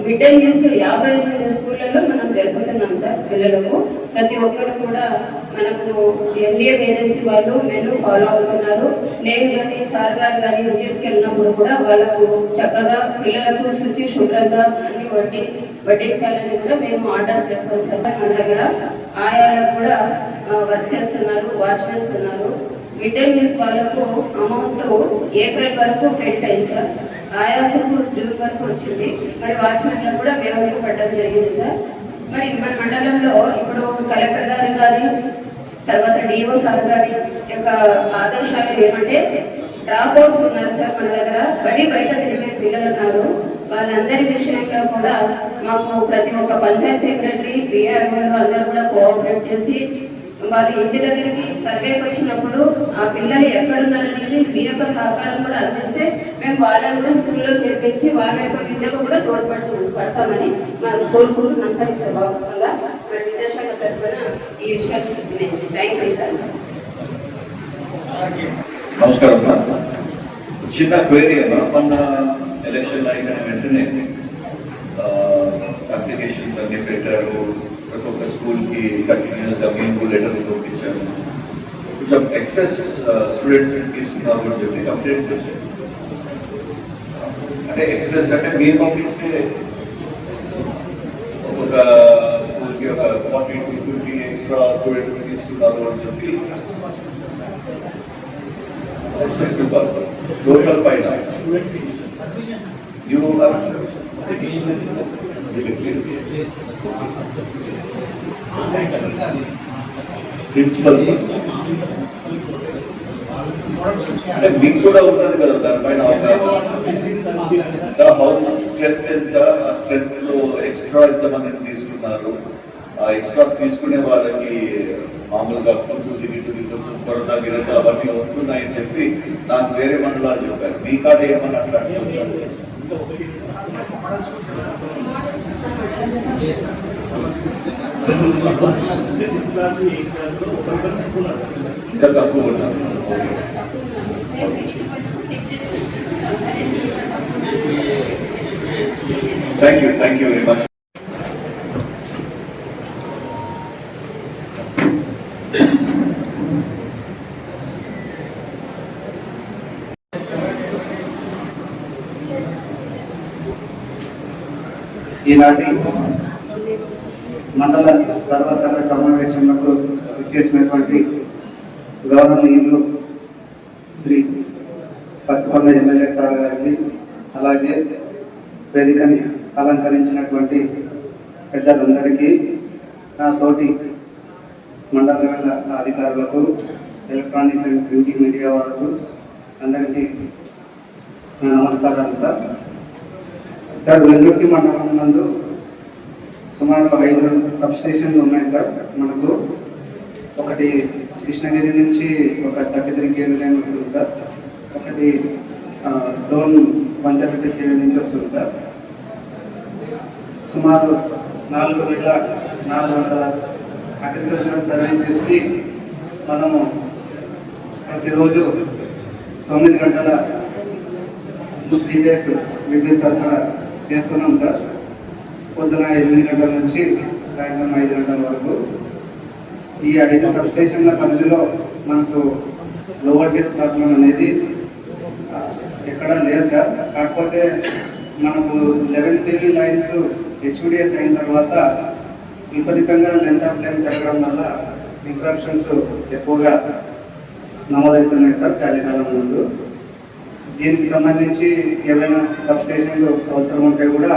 మిడ్ డే మీల్స్ 58 స్కూళ్ళలో మనం జరుపుతున్నాం సార్ పిల్లలకు. ప్రతి ఒక్కరు కూడా మనకు ఎండిఎం ఏజెన్సీ వాళ్ళు మెనూ ఫాలో అవుతున్నారు. నేను కానీ సార్ గారు కానీ విజిట్స్కి వెళ్ళినప్పుడు కూడా వాళ్ళకు చక్కగా పిల్లలకు శుచి శుభ్రంగా అన్ని వడ్డించాలని కూడా మేము ఆర్డర్ చేస్తాం సార్. మన దగ్గర ఆయాలకు కూడా వర్క్ చేస్తున్నారు, వాచ్మెన్స్ ఉన్నారు. మిడ్ డే మీల్స్ వాళ్ళకు అమౌంట్ ఏప్రిల్ వరకు క్రెడిట్ అయింది సార్. ఆయాసకు జూన్ వరకు వచ్చింది. మరి వాచ్మెన్లకు కూడా మేము పడడం జరిగింది సార్. మరి మన మండలంలో ఇప్పుడు కలెక్టర్ గారు కానీ తర్వాత డిఓ సార్ గారి యొక్క ఆదేశాలు ఏమంటే డ్రాప్ అవుట్స్ ఉన్నారు సార్ మన దగ్గర. బయట తిరిగే పిల్లలు ఉన్నారు. వాళ్ళందరి విషయంలో కూడా మాకు ప్రతి ఒక్క పంచాయత్ సెక్రటరీ, పిఆర్ఓలు అందరూ కూడా కోఆపరేట్ చేసి వారి ఇంటి దగ్గరికి సర్వేకి వచ్చినప్పుడు ఆ పిల్లలు ఎక్కడున్నారనేది మీ యొక్క సహకారం కూడా అందిస్తే మేము వాళ్ళని కూడా స్కూల్లో చేర్పించి వాళ్ళ యొక్క విద్యకు కూడా తోడ్పడతామని మాకు కోరుకుంటున్నాం సార్. ఈ సభాముఖంగా మన విద్యాశాఖ తరఫున ఈ విషయాలు చెప్తున్నాయి. Thank you sir. నమస్కారం. చిన్న క్వైరీ అమ్మా, మొన్న ఎలక్షన్ అయిన వెంటనే అప్లికేషన్స్ అన్ని పెట్టారు. ప్రతి ఒక్క స్కూల్కి కంటిన్యూస్గా మేము లెటర్లు పంపించాము. కొంచెం ఎక్సెస్ స్టూడెంట్స్ తీసుకున్నారు అని చెప్పి కంప్లైంట్స్ వచ్చాయి. అంటే ఎక్సెస్ అంటే మీరు పంపించే ఒక్కొక్క స్కూల్కి ఒక 40 to 50 ఎక్స్ట్రా స్టూడెంట్స్ తీసుకున్నారు అని చెప్పి టోటల్ పైన ప్రిన్సిపల్స్ అంటే మీకు కూడా ఉన్నది కదా దానిపైన స్ట్రెంత్ ఎంత, ఆ స్ట్రెంత్ లో ఎక్స్ట్రా ఎంత మందిని తీసుకున్నారు, ఆ ఎక్స్ట్రా తీసుకునే వాళ్ళకి మామూలుగా ఫుడ్ దిగి కొంచెం కొరత గిరత అవన్నీ వస్తున్నాయని చెప్పి నాకు వేరే మండలాలు చెప్పారు. మీ కాడ ఏమన్నా అట్లాంటి ఇంకా తక్కువ ఉన్నారు. Thank you very much. ఈనాటి మండల సర్వసభ్య సమావేశంలో చేసినటువంటి గౌరవనీయులు శ్రీ పత్తికొండ ఎమ్మెల్యే సార్ గారికి, అలాగే వేదికని అలంకరించినటువంటి పెద్దలందరికీ, నా తోటి మండల లెవెల్ అధికారులకు, ఎలక్ట్రానిక్ అండ్ ప్రింటింగ్ మీడియా వాళ్ళకు అందరికీ నమస్కారాలు సార్. సార్, వెల్లుర్తి మండలం నందు సుమారు 5 సబ్స్టేషన్లు ఉన్నాయి సార్. మనకు ఒకటి కృష్ణగిరి నుంచి ఒక 33 kV లైన్ వస్తుంది సార్. ఒకటి డోన్ 130 kV నుంచి వస్తుంది సార్. సుమారు 4,400 అగ్రికల్చరల్ సర్వీసెస్కి మనము ప్రతిరోజు 9 గంటల 3 days విద్యుత్ సరఫరా చేస్తున్నాం సార్. పొద్దున 8 గంటల నుంచి సాయంత్రం 5 గంటల వరకు. ఈ 5 సబ్స్టేషన్ల పరిధిలో మనకు లో వోల్టేజ్ ప్రాబ్లం అనేది ఎక్కడా లేదు సార్. కాకపోతే మనకు 11 kV లైన్స్ హెచ్విడిఎస్ అయిన తర్వాత విపరీతంగా లెంత్ ఆఫ్ లైన్ తగ్గడం వల్ల ఇంటరప్షన్స్ ఎక్కువగా నమోదవుతున్నాయి సార్ చలికాలం ముందు. దీనికి సంబంధించి ఏమైనా సబ్స్టేషన్లు అవసరం ఉంటే కూడా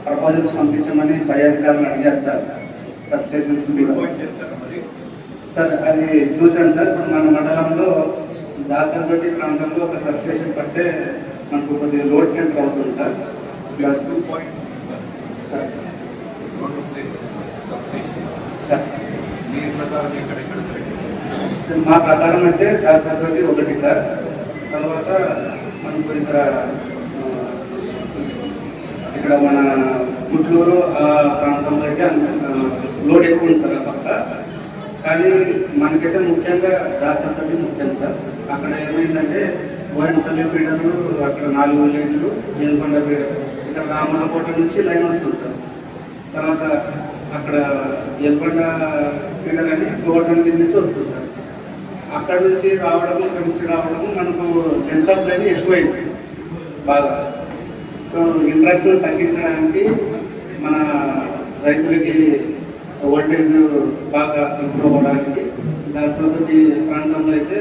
ప్రపోజల్స్ పంపించమని పై అధికారులు అడిగారు సార్. సబ్స్టేషన్స్ సార్ అది చూసాను సార్. ఇప్పుడు మన మండలంలో దాసరపట్టి ప్రాంతంలో ఒక సబ్స్టేషన్ పడితే మనకు కొద్దిగా లోడ్ సెంటర్ అవుతుంది సార్. సార్ సార్ మా ప్రకారం అయితే దాసరపట్టి ఒకటి సార్. తర్వాత మనకు ఇక్కడ మన గుంటూరు ఆ ప్రాంతంలో అయితే లోడ్ ఎక్కువ ఉంది సార్ పక్క. కానీ మనకైతే ముఖ్యంగా దాసరపల్లి ముఖ్యం సార్. అక్కడ ఏమైందంటే బోయినపల్లి పీడర్లు, అక్కడ 4 విలేజ్లు, ఏనుకొండ పీడర్, ఇక్కడ రామలకోట నుంచి లైన్ వస్తుంది సార్. తర్వాత అక్కడ ఏనుకొండ పీడర్ అని గోవర్ధన్ నుంచి వస్తుంది సార్. అక్కడ నుంచి రావడము, ఇక్కడ నుంచి రావడము మనకు లెంత్ ఆఫ్ లైన్ ఎక్కువైంది బాగా. సో ఇంట్రాక్షన్ తగ్గించడానికి మన రైతులకి వోల్టేజ్ బాగా ఇంప్రూవ్ అవ్వడానికి దాసరపల్లి ప్రాంతంలో అయితే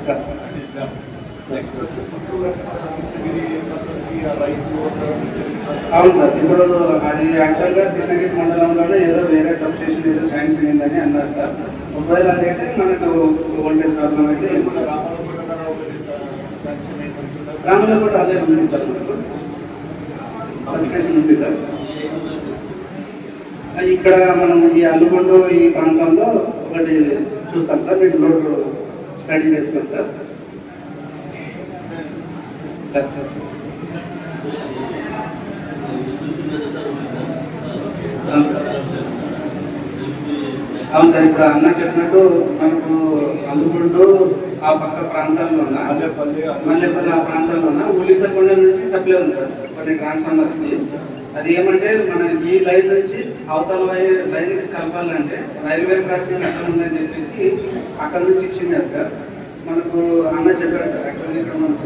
సార్ అవును సార్. ఇప్పుడు అది యాక్చువల్గా కృష్ణగిరి మండలంలోనే ఏదో వేరే సబ్స్టేషన్ ఏదో శాంక్షన్ అయిందని అన్నారు సార్. ఒకవేళ అదైతే మనకు వోల్టేజ్ ప్రాబ్లం అయితే గ్రామంలో కూడా అదే ఉంది సార్. మనకు సబ్స్టేషన్ ఉంది సార్. ఇక్కడ మనం ఈ అల్లుగొండ ఈ ప్రాంతంలో ఒకటి చూస్తాం సార్. నేను రోడ్ స్టడీ చేస్తాం సార్. సార్ అవును సార్. ఇప్పుడు అన్న చెప్పినట్టు మనకు అల్లుగొండ ఆ పక్క ప్రాంతాల్లో మల్లెపల్లి ఆ ప్రాంతాల్లో ఉల్లిసకొండ నుంచి సప్లై ఉంది సార్ కొన్ని ట్రాన్స్ఫార్మర్స్కి. అది ఏమంటే మన ఈ లైన్ నుంచి అవతల లైన్ కలపాలంటే రైల్వే క్రాసింగ్ అక్కడ ఉందని చెప్పేసి అక్కడ నుంచి ఇచ్చింది సార్. మనకు అన్న చెప్పారు సార్. యాక్చువల్లీ ఇక్కడ మనకు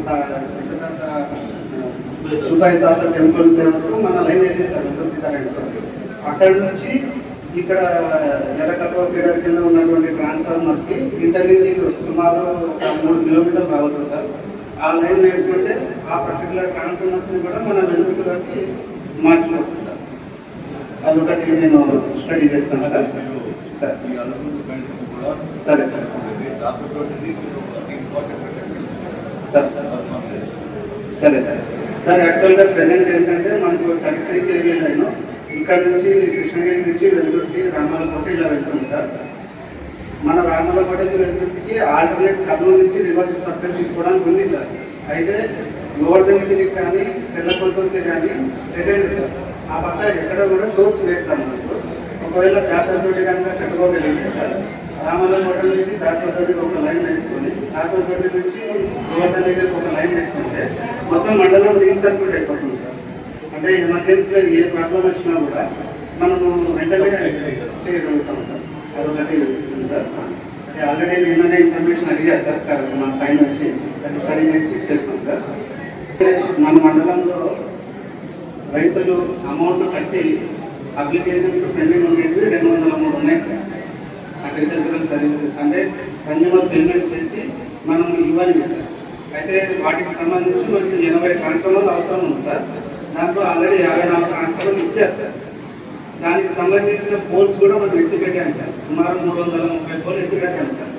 రూపాయి తాత టెంపుల్ మన లైన్ వెళ్ళేది సార్. కరెంట్ అక్కడ నుంచి ఇక్కడ ఎర్రకట్వ ఫీడర్ కింద ఉన్నటువంటి ట్రాన్స్ఫార్మర్కి ఇంటర్లింక్ సుమారు ఒక 3 కిలోమీటర్లు రావచ్చు సార్. ఆ లైన్ వేసుకుంటే ఆ పర్టికులర్ ట్రాన్స్ఫార్మర్స్ని కూడా మన వెలుగులోకి మార్చుకోవచ్చు సార్. అదొకటి నేను స్టడీ చేస్తాను సార్. సార్ సరే సార్. సార్ సరే సార్. సార్ యాక్చువల్గా ప్రజెంట్ ఏంటంటే మనకు 33 కేవీ లైన్ ఇక్కడ నుంచి కృష్ణగిరి నుంచి వెలుగురికి రామాలకోట ఇలా వెళ్తుంది సార్. మన రామాలకోటకి వెలుగురికి ఆల్టర్నేట్ కర్నూలు నుంచి రివర్స్ సప్లై తీసుకోవడానికి ఉంది సార్. అయితే గోవర్ధన్కి కానీ చెల్లకొత్తూరుకి కానీ రిటైన్ సార్. ఆ పక్క ఎక్కడ కూడా సోర్స్ లేదు సార్ మనకు. ఒకవేళ దాసరతోటి కనుక కట్టుకోగలిగితే సార్ రామాలకోట నుంచి దాసరతోటికి ఒక లైన్ వేసుకొని దాసరతోటి నుంచి గోవర్ధన్ దగ్గరికి ఒక లైన్ వేసుకుంటే మొత్తం మండలం రీల్ సర్క్యూట్ అయిపోతుంది సార్. అంటే ఎమర్జెన్సీలో ఏ ప్రాబ్లం వచ్చినా కూడా మనము వెంటనే చేయగలుగుతాం సార్. అదొకటి ఉంది సార్. అది ఆల్రెడీ నిన్ననే ఇన్ఫర్మేషన్ అడిగారు సార్ మన పైన వచ్చి అది స్టడీ చేసి చేస్తాం సార్. మన మండలంలో రైతులు అమౌంట్ కట్టి అప్లికేషన్స్ పెండింగ్ ఉండేవి 203 ఉన్నాయి సార్. అగ్రికల్చరల్ సర్వీసెస్ అంటే కన్జ్యూమర్ పేమెంట్ చేసి మనం ఇవ్వాలి సార్. అయితే వాటికి సంబంధించి మనకి 80 ట్రాన్స్ఫార్మర్లు అవసరం ఉంది సార్. దాంట్లో ఆల్రెడీ 54 ట్రాన్స్ఫార్మర్లు ఇచ్చారు సార్. దానికి సంబంధించిన పోల్స్ కూడా మనం ఎత్తి పెట్టాము సార్. సుమారు 330 పోల్ ఎత్తి పెట్టాము సార్.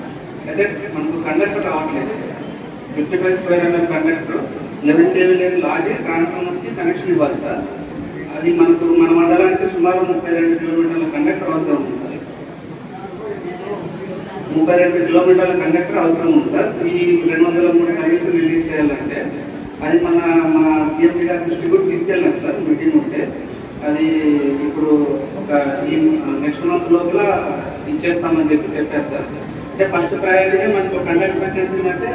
అయితే మనకు కండక్టర్ రావట్లేదు sir. 55 square MM conductor 11 KV line లాగి ట్రాన్స్ఫార్మర్స్కి కనెక్షన్ ఇవ్వాలి సార్. అది మనకు మన మండలానికి సుమారు 32 కిలోమీటర్ల కండక్టర్ అవసరం ఉంది సార్. 32 కిలోమీటర్ల కండక్టర్ అవసరం ఉంది సార్. ఈ 203 సర్వీసులు రిలీజ్ చేయాలంటే అది మా సీఎండి గారి దృష్టి కూడా తీసుకెళ్ళాం సార్. మీటింగ్ ఉంటే అది ఇప్పుడు ఒక ఈ నెక్స్ట్ మంత్ లోపల ఇచ్చేస్తామని చెప్పారు సార్. అంటే ఫస్ట్ ప్రయారిటీ మనకు కండక్టర్ వచ్చేసిందంటే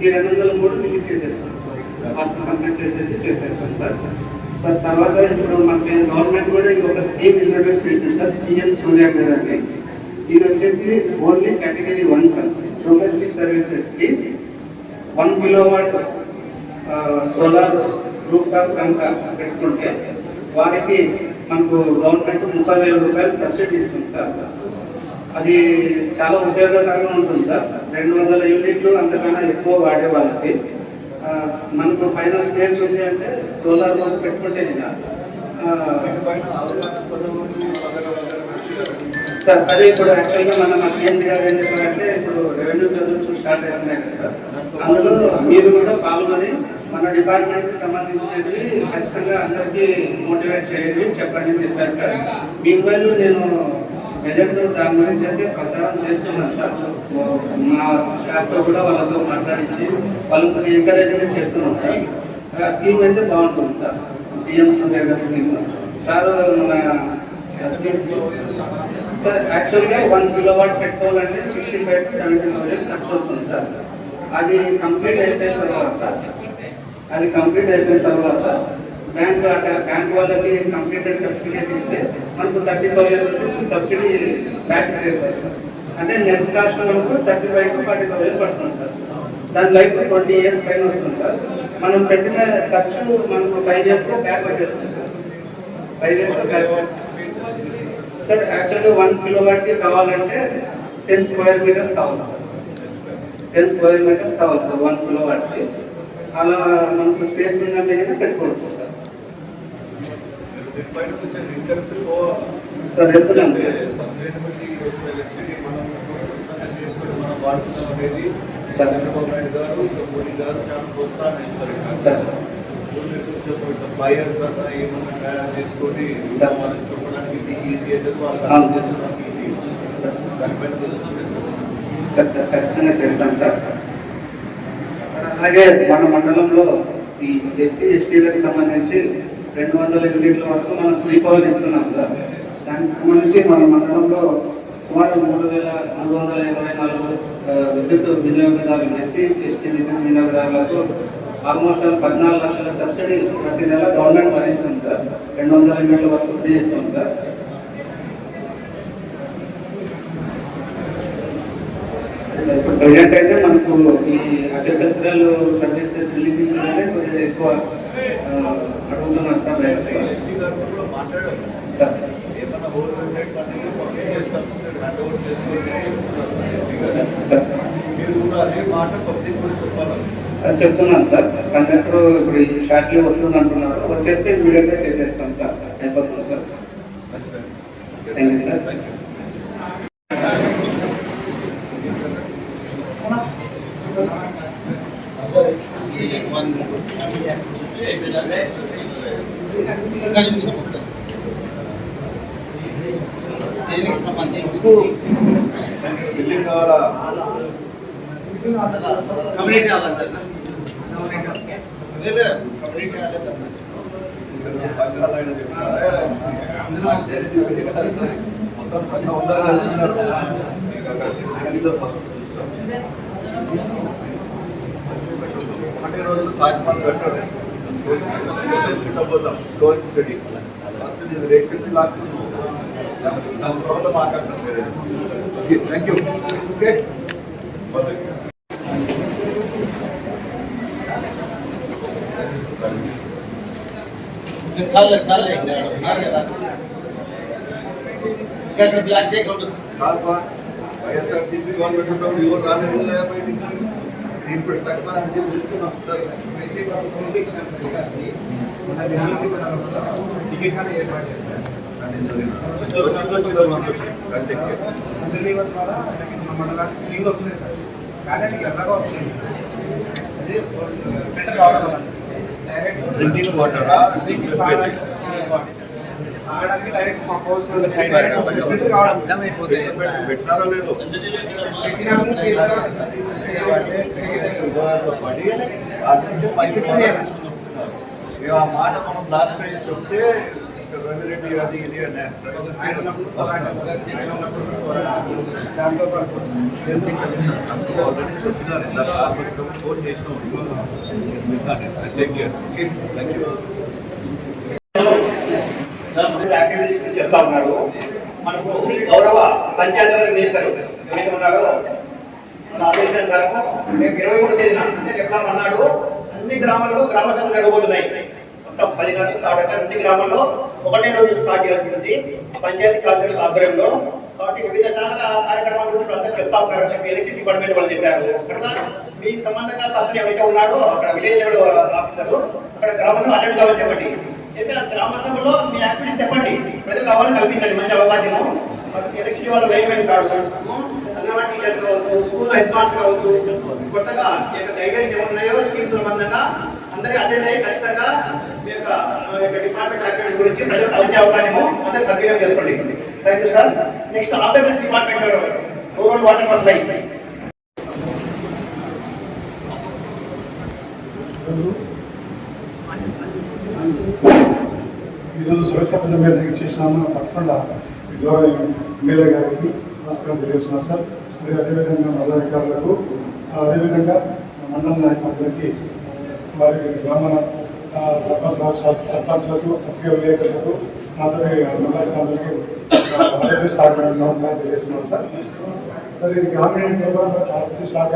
ఈ 203 రిలీజ్ చేసేస్తాం. వర్క్ కంప్లీట్ చేసేస్తాం సార్. సార్ తర్వాత ఇప్పుడు మనకి గవర్నమెంట్ కూడా ఇంకొక స్కీమ్ ఇంట్రడ్యూస్ చేసింది సార్. పిఎం సూర్యాగర్ అని. ఇది వచ్చేసి ఓన్లీ కేటగిరీ 1 సార్. డొమెస్టిక్ సర్వీసెస్కి 1 కిలోవాట్ సోలార్ రూఫ్ టాప్ కనుక పెట్టుకుంటే వారికి మనకు గవర్నమెంట్ 30,000 రూపాయలు సబ్సిడీ ఇస్తుంది సార్. అది చాలా ఉపయోగకరంగా ఉంటుంది సార్. 200 యూనిట్లు అంతకన్నా ఎక్కువ వాడే వాళ్ళకి మనకు పైన స్పేస్ ఉంది అంటే సోలార్ రూఫ్ పెట్టుకుంటే సార్. అదే ఇప్పుడు యాక్చువల్గా మా సీఎం గారు ఏం చెప్పారంటే ఇప్పుడు రెవెన్యూ సర్వీస్ స్టార్ట్ అయ్యాయి కదా సార్. అందులో మీరు కూడా పాల్గొని మన డిపార్ట్మెంట్కి సంబంధించినవి ఖచ్చితంగా అందరికీ మోటివేట్ చేయండి చెప్పండి అని చెప్పారు సార్. మీపైలు నేను ప్రజెంట్ దాని గురించి అయితే ప్రచారం చేస్తున్నాను సార్. మా స్టాఫ్తో కూడా వాళ్ళతో మాట్లాడించి వాళ్ళకి ఎంకరేజ్మెంట్ చేస్తున్నాం సార్. ఆ స్కీమ్ అయితే బాగుంటుంది sir. PM Surya Ghar scheme sir. మన సార్ యాక్చువల్గా 1 కిలోవాట్ పెట్టుకోవాలంటే 65,000 to 70,000 ఖర్చు వస్తుంది సార్. అది కంప్లీట్ అయిపోయిన తర్వాత బ్యాంక్ వాళ్ళకి కంప్లీటెడ్ సర్టిఫికేట్ ఇస్తే మనకు 30,000 రూపీస్ సబ్సిడీ బ్యాక్ చేస్తారు సార్. అంటే నెట్ కాస్ట్ మనకు 35,000 to 40,000 పడుతుంది సార్. దాని లైఫ్ 20 years పైన వస్తుంది సార్. మనం పెట్టిన ఖర్చు మనకు 5 yearsలో బ్యాక్ వచ్చేస్తుంది సార్. 5 yearsలో బ్యాక్ సార్. యాక్చువల్గా 1 కిలోవాట్కి కావాలంటే 10 స్క్వేర్ మీటర్స్ కావాలి సార్. 10 స్క్వేర్ మీటర్స్ కావాలి సార్ 1 కిలోవాట్కి. అలా మనకు స్పేస్ ఉందంటే పెట్టుకోవచ్చు సార్. సార్ వెళ్తున్నాం సార్. సార్ ఖచ్చితంగా చేస్తాం సార్. అలాగే మన మండలంలో ఈ ఎస్సీ ఎస్టీలకు సంబంధించి 200 యూనిట్ల వరకు మనం ఫ్రీ పవర్ ఇస్తున్నాం సార్. దానికి సంబంధించి మన మండలంలో సుమారు 3,384 విద్యుత్ వినియోగదారులు ఎస్సీ ఎస్టీ విద్యుత్ వినియోగదారులకు ఆల్మోస్ట్ 14 లక్షల సబ్సిడీ ప్రతి నెల గవర్నమెంట్ భరిస్తుంది సార్. 200 యూనిట్ల వరకు ఫ్రీ ఇస్తుంది సార్. ఇప్పుడు ప్రజెంట్ అయితే మనకు ఈ అగ్రికల్చరల్ సర్వీసెస్ రిలీజింగ్ కొద్దిగా ఎక్కువ అడుగుతున్నారు సార్. సార్ మీరు కూడా అదే మాట పబ్లిక్ కూడా చెప్పాలి. అది చెప్తున్నాను సార్. కండక్టర్ ఇప్పుడు షార్ట్లీ వస్తుంది అంటున్నారు, వచ్చేస్తే ఇమీడియట్గా చేసేస్తాం సార్, అయిపోతుంది sir. Thank you sir. Building కావాలా? కమ్యూనిటీ అదేలే కమ్యూనిటీ మొత్తం సంఘం అందరూ కలుసుకున్నారు. ఒకటే రోజులు తాజ్మహల్ కట్టాడు. పోతాం స్లో అండ్ స్టడీ. ఫస్ట్ నేను రేషన్ లాక్కున్నాను, దాని తర్వాత మాట్లాడతాం. Thank you. ఓకే చాలా చాలా ఇక్కడ బ్లాక్ చేయకూడదు. వైఎస్ఆర్సీపీ గవర్నమెంట్ ఉన్నప్పుడు ఎవరు రాలేదు కదా బయటికి. ఇప్పుడు తక్కువ అని తీసుకున్నాం సార్. డ్రింకింగ్ వాటర్ పెట్టారా లేదు ఆ మాట మనం లాస్ట్ టైం చెప్తే రవిరెడ్డి అది ఇది అని ఆల్రెడీ చెప్పినారు. ఫోన్ చేసినాం. Take care. Okay thank you. Activities చెప్తా ఉన్నారు. మనకు గౌరవ పంచాయతీరాజ్ మినిస్టర్ ఎవరైతే ఉన్నారో మన ఆదేశానుసారం రేపు 23వ తేదీన అంటే ఎట్లా అన్నాడు, అన్ని గ్రామాల్లో గ్రామ సభలు జరగబోతున్నాయి. మొత్తం 10 గంటలకు స్టార్ట్ అవుతాయి. అన్ని గ్రామాల్లో ఒకటే రోజు స్టార్ట్ చేయాల్సి పంచాయతీ కార్యదర్శి ఆధ్వర్యంలో. కాబట్టి వివిధ శాఖల కార్యక్రమాల గురించి అందరూ చెప్తా ఉన్నారు. అంటే ఎలక్షన్ డిపార్ట్మెంట్ వాళ్ళు చెప్పారు. అట్లా మీకు సంబంధంగా పర్సన్ ఎవరైతే ఉన్నారో అక్కడ విలేజ్ లెవెల్ ఆఫీసర్ అక్కడ గ్రామ సభ అటెండ్ కావాలని చెప్పండి. అయితే ఆ గ్రామ సభలో మీ యాక్టివిటీస్ చెప్పండి, ప్రజలకు కావాలని కల్పించండి మంచి అవకాశము. ఎలక్షన్ వాళ్ళు లైవ్ ఉంటాడు, అంగన్వాడీ టీచర్స్ కావచ్చు, స్కూల్ హెడ్ మాస్టర్ కావచ్చు, కొత్తగా ఈ యొక్క గైడెన్స్ ఏమున్నాయో స్కీమ్స్ సంబంధంగా అందరూ అటెండ్ అయ్యి ఖచ్చితంగా మీ యొక్క డిపార్ట్మెంట్ యాక్టివిటీస్ గురించి ప్రజలకు అవచ్చే అవకాశము అందరూ సద్వినియోగం చేసుకోండి. Thank you sir. Next RWS department rural water supply. ఈరోజు సర్వసభ్య సమావేశానికి చేసినాము. తప్పకుండా గౌరవ ఎమ్మెల్యే గారికి నమస్కారం తెలియజేస్తున్నాం సార్. మరియు అదేవిధంగా మండల అధికారులకు, అదేవిధంగా మండల నాయకులందరికీ, వారి గ్రామ సర్పంచ్లకు, పత్రికా విలేకరులకు, నాతో మండలికందరికీ నమస్కారం తెలియజేస్తున్నాం సార్. సార్ ఇది గ్రామీణ శాఖ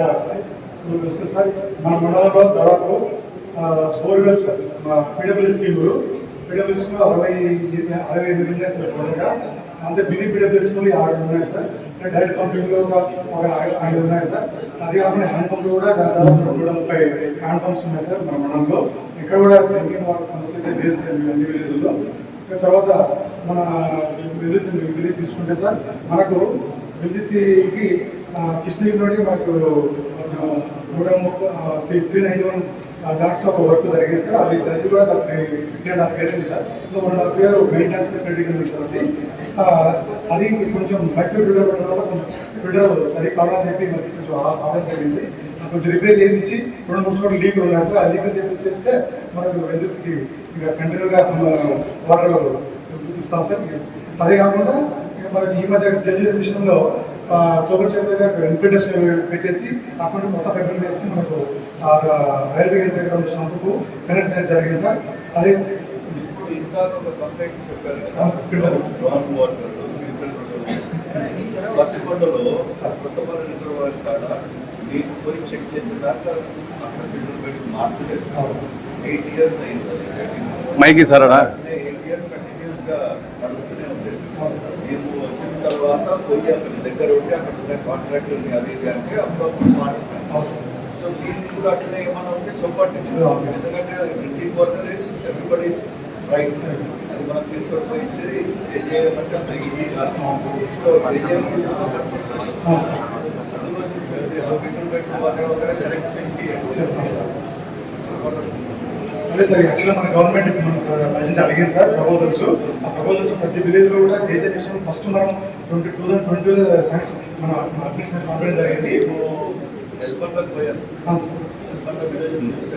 వస్తే సార్ మన మండలంలో దాదాపు బోర్వెల్స్ పీడబ్ల్యూ స్కీములు 68 ఉన్నాయి సార్. టోటల్గా అంతే మినీ పీడబ్ల్యూ స్కూల్ 6 ఉన్నాయి సార్. డైరెక్ట్ పంపింగ్లో ఒక 5 ఉన్నాయి సార్. అది కాకుండా హ్యాండ్ పంపులు కూడా దాదాపు 230 హ్యాండ్ పంప్స్ ఉన్నాయి సార్ మన మండలంలో. ఇక్కడ కూడా డ్రింకింగ్ వాటర్ సమస్య అయితే లేదు సార్ అన్ని విలేజ్ల్లో. తర్వాత మన విద్యుత్ తీసుకుంటే సార్ మనకు విద్యుత్కి కిష్టి నుండి మనకు 391 డాక్స్ ఒక వర్క్ జరిగింది సార్. అది తెలిసి కూడా 3.5 years అయింది sir. 1.5 years maintenance credit sir. అది కొంచెం మైక్రో ఫిల్టర్ పెట్టడం వల్ల కొంచెం ఫిల్టర్ సరిగ్గా కావాలని చెప్పి మనకి కొంచెం ఆవడం జరిగింది. కొంచెం రిపేర్ చేయించి 2-3 చోట్ల లీకులు ఉన్నాయి సార్. ఆ లీకులు చేయించేస్తే మనకు విద్యుత్కి ఇక కంటిన్యూగా వాటర్ ఇస్తాం సార్. అదే కాకుండా మనకి ఈ మధ్య జల్ విషయంలో తోట దగ్గర ఇన్ఫిల్టర్స్ పెట్టేసి అక్కడ మొత్తం పెద్దలు చేసి మనకు రైల్వే గేట్ దగ్గర సంపుకు కనెక్ట్ చేయడం జరిగింది సార్. అదే చెక్ చేసేదాకా మార్చలేదు. 8 years అయింది. మైకి సార్ 8 years కంటిన్యూస్ గా నడుస్తూనే ఉండేది. తర్వాత పోయి అక్కడ దగ్గర ఉండి అక్కడ ఉన్న కాంట్రాక్టర్ని అది ఇది అంటే అప్పుడప్పుడు మాట్లాడుతాం. సో దీనికి కూడా అట్లనే ఏమన్నా ఉంటే చెప్పండి. ఎందుకంటే printing water is everybody right. అది మనం తీసుకొని పోయి ఇచ్చేది ఏ చేయమంటే అంత ఈజీ కాదు. సో అది కరెక్ట్ చేయాలి. అదే సార్, యాక్చువల్గా మన గవర్నమెంట్ ప్రెసిడెంట్ అడిగింది సార్ ప్రపోజల్స్. ఆ ప్రపోజల్స్ ప్రతి విలేజ్లో కూడా చేసే విషయం ఫస్ట్ మనం 2020 సైన్స్ మన అడ్మిషన్ కాన్ఫరెన్స్ జరిగింది.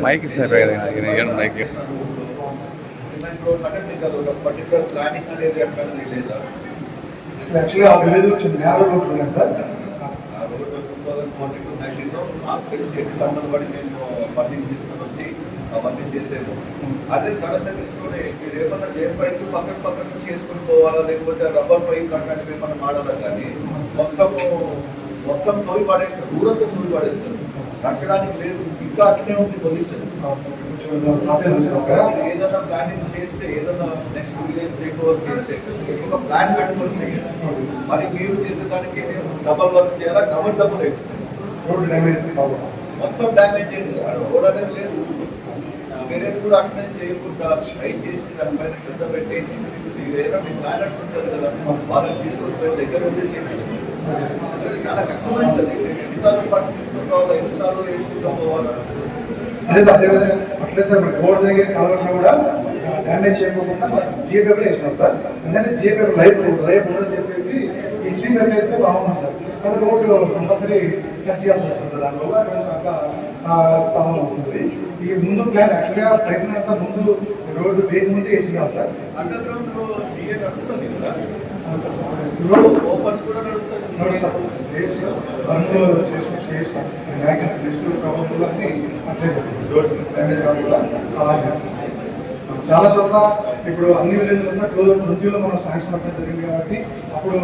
Mic sir mic particular planning అనేది ఎక్కడ లేదా? అసలు యాక్చువల్గా ఆ విలేజ్ నుంచి నేరో రోడ్లు ఉన్నాయి సార్. ఆ రోడ్డు 2019లో నాకు తెలిసి తమిళనాడు నేను ఫండింగ్ తీసుకొని వచ్చి అవన్నీ చేసేది. అదే సడన్గా తీసుకొని మీరు ఏమన్నా ఏ పైపు పక్కన చేసుకుని పోవాలా, లేకపోతే రబ్బర్ పైప్ కట్టడానికి ఏమన్నా మాడాలా, కానీ మొత్తం తోయి పడేస్తారు, దూరంతో తోయి పడేస్తారు, నచ్చడానికి లేదు. ఇంకా అట్లనే ఉంది పొజిషన్. ఏదైనా ప్లానింగ్ చేస్తే, ఏదైనా నెక్స్ట్ విలేజ్ టేక్ ఓవర్ చేస్తే ఒక ప్లాన్ పెట్టుకొని చేయండి. మరి మీరు చేసేదానికి నేను డబల్ వర్క్ చేయాలా, డబుల్ అవుతుంది. మొత్తం డ్యామేజ్ అయింది. రోడ్ అనేది లేదు. వేరేది కూడా అట్లనే చేయకుండా ట్రై చేసి దానిపైన శ్రద్ధ పెట్టి ఏదైనా మీ ప్లానర్స్ ఉంటారు కదా, వాళ్ళని తీసుకొని పోయి దగ్గర ఉండి చేయించుకుంటారు. చాలా కష్టమైంటుంది. ఎన్నిసార్లు ఫండ్స్ తీసుకుని కావాలా, ఎన్నిసార్లు వేసుకుంటాం పోవాలా. అదే సార్, అదేవిధంగా అట్లే సార్ మన రోడ్ దగ్గర కలవడంలో కూడా డ్యామేజ్ చేయకుండా జిఏ పేపర్ వేసినాం సార్. ఎందుకంటే జిఏ పేపర్ లైఫ్ ఉందని చెప్పేసి ఇచ్చి పేపర్ వేస్తే బాగున్నాం సార్. కానీ రోడ్డు కంపల్సరీ కట్ చేయాల్సి వస్తుంది. దానివల్ల అట్లా ప్రాబ్లం అవుతుంది. ఈ ముందు ప్లాన్ యాక్చువల్గా పైపు అంతా ముందు రోడ్డు వేసి ముందే వేసినాం సార్. అండర్ గ్రౌండ్ జిఏ నడుస్తుంది కదా, రోడ్ ఓపెన్ కూడా నడుస్తుంది. చేయొచ్చు సార్, వర్క్లో చేయొచ్చు సార్. మ్యాక్సిమం నెక్స్ట్ ప్రభుత్వాన్ని అట్లే చేస్తాం. రోడ్ డ్యామేజ్ కాకుండా అలా చేస్తాం. చాలా చోట్ల ఇప్పుడు అన్ని విలేజ్లో సార్ 2020లో మనం శాంక్షన్ పెట్టడం జరిగింది కాబట్టి అప్పుడు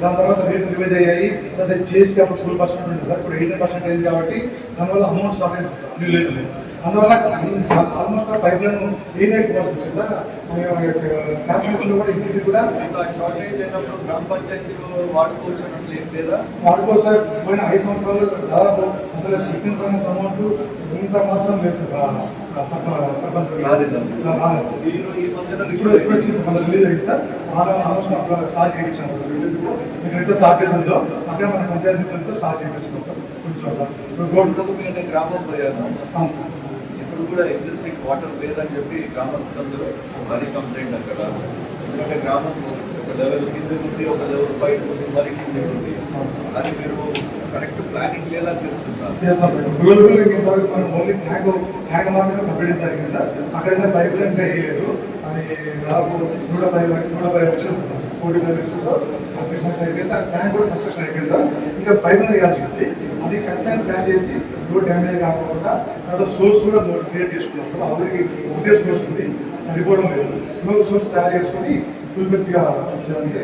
దాని తర్వాత రేట్లు రివైజ్ అయ్యాయి. లేదా చేసి అప్పుడు 12% ఉంది సార్, ఇప్పుడు 18% అయింది కాబట్టి దానివల్ల అమౌంట్ షార్టేజ్ వస్తుంది అన్ని విలేజ్లో. అందువల్ల ఆల్మోస్ట్ పైప్ లైన్ ఏదైపోవాల్సి వచ్చింది సార్. క్యాబినెట్స్లో కూడా ఇంటికి కూడా షార్టేజ్ అయినప్పుడు గ్రామ పంచాయతీలో వాడుకోవచ్చు అన్నట్లు ఏం లేదా? వాడుకోవచ్చు సార్. పోయిన 5 సంవత్సరాలు దాదాపు అసలు 15% అమౌంట్ ఇంత మాత్రం లేదు సార్. సర్పంచ్ ఇప్పుడు వచ్చేసి మన రిలీజ్ అయింది సార్. ఆల్మోస్ట్ అక్కడ స్టార్ట్ చేయించాం సార్. ఎక్కడైతే షార్టేజ్ ఉందో అక్కడ మన పంచాయతీలతో స్టార్ట్ చేయించున్నాం సార్. కొంచెం గోల్డ్ గ్రామం పోయాను సార్. ఇప్పుడు కూడా ఎగ్జిస్టింగ్ వాటర్ లేదని చెప్పి గ్రామస్తులందరూ మరీ కంప్లైంట్ అక్కడ. ఎందుకంటే గ్రామం ఒక లెవెల్ కింద ఉంది, ఒక లెవెల్ బయట ఉంది, మరి కింద ఉంది. అది మీరు కరెక్ట్ ప్లానింగ్ లేదనిపిస్తున్నారు. చేస్తాం సార్. ఇంతవరకు మనం ఓన్లీ ట్యాంక్ మాత్రమే కంప్లీట్ జరిగింది సార్. అక్కడ పైప్ లైన్ వేయలేదు. అది దాదాపు 110 లక్షలు సార్. 45 లక్షలు కన్స్ట్రక్షన్ అయిపోయింది. ఆ ట్యాంక్ కూడా కన్స్ట్రక్షన్ అయిపోయింది సార్. ఇంకా పైప్ లైన్ వేయాల్సి ఉంది. అది ఖచ్చితంగా ప్లాన్ చేసి రోడ్ డ్యామేజ్ కాకుండా తర్వాత సోర్స్ కూడా క్రియేట్ చేసుకున్నాం సార్. ఆల్రెడీ ఒకటే సోర్స్ ఉంది, సరిపోవడం లేదు. ఇంకొక సోర్స్ తయారు చేసుకుని ఫుల్ పెంచిగా వచ్చేదానికి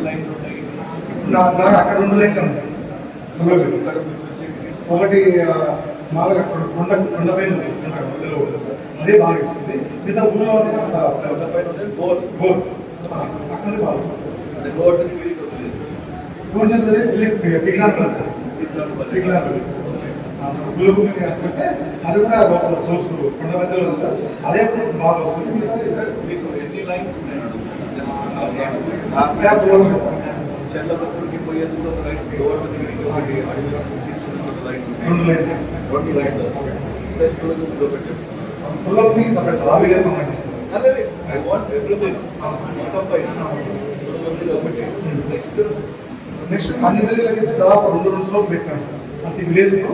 లైన్లు ఉన్నాయి. నాకు అక్కడ 2 లైన్లు ఉన్నాయి సార్. ఒకటి మామూలుగా కొండపైన మధ్యలో ఉంటుంది సార్. అదే బాగా ఇస్తుంది. మిగతా ఊళ్ళో బోర్ అక్కడ బాగా వస్తుంది. పిగ్లాన్ సార్. గులుగు అంటే అది కూడా సోర్స్ కొండ మధ్యలో ఉంది సార్. అదే బాగా వస్తుంది. మీకు ఎన్ని లైన్స్ ఉన్నాయి సార్? చెల్లపత్రుడికి పోయేందుకు ఒక లైన్, గవర్నమెంట్ అడిగిన తీసుకున్న చోట లైన్, 2 లైన్స్. 2 లైన్లు ప్లస్ అదే ఐ వాంట్ ఎవ్రీథింగ్ మొత్తం పైన ఒకటి. నెక్స్ట్ అన్ని విలేజ్లకి అయితే దాదాపు 2 సోర్స్ పెట్టినాం సార్. ప్రతి విలేజ్కు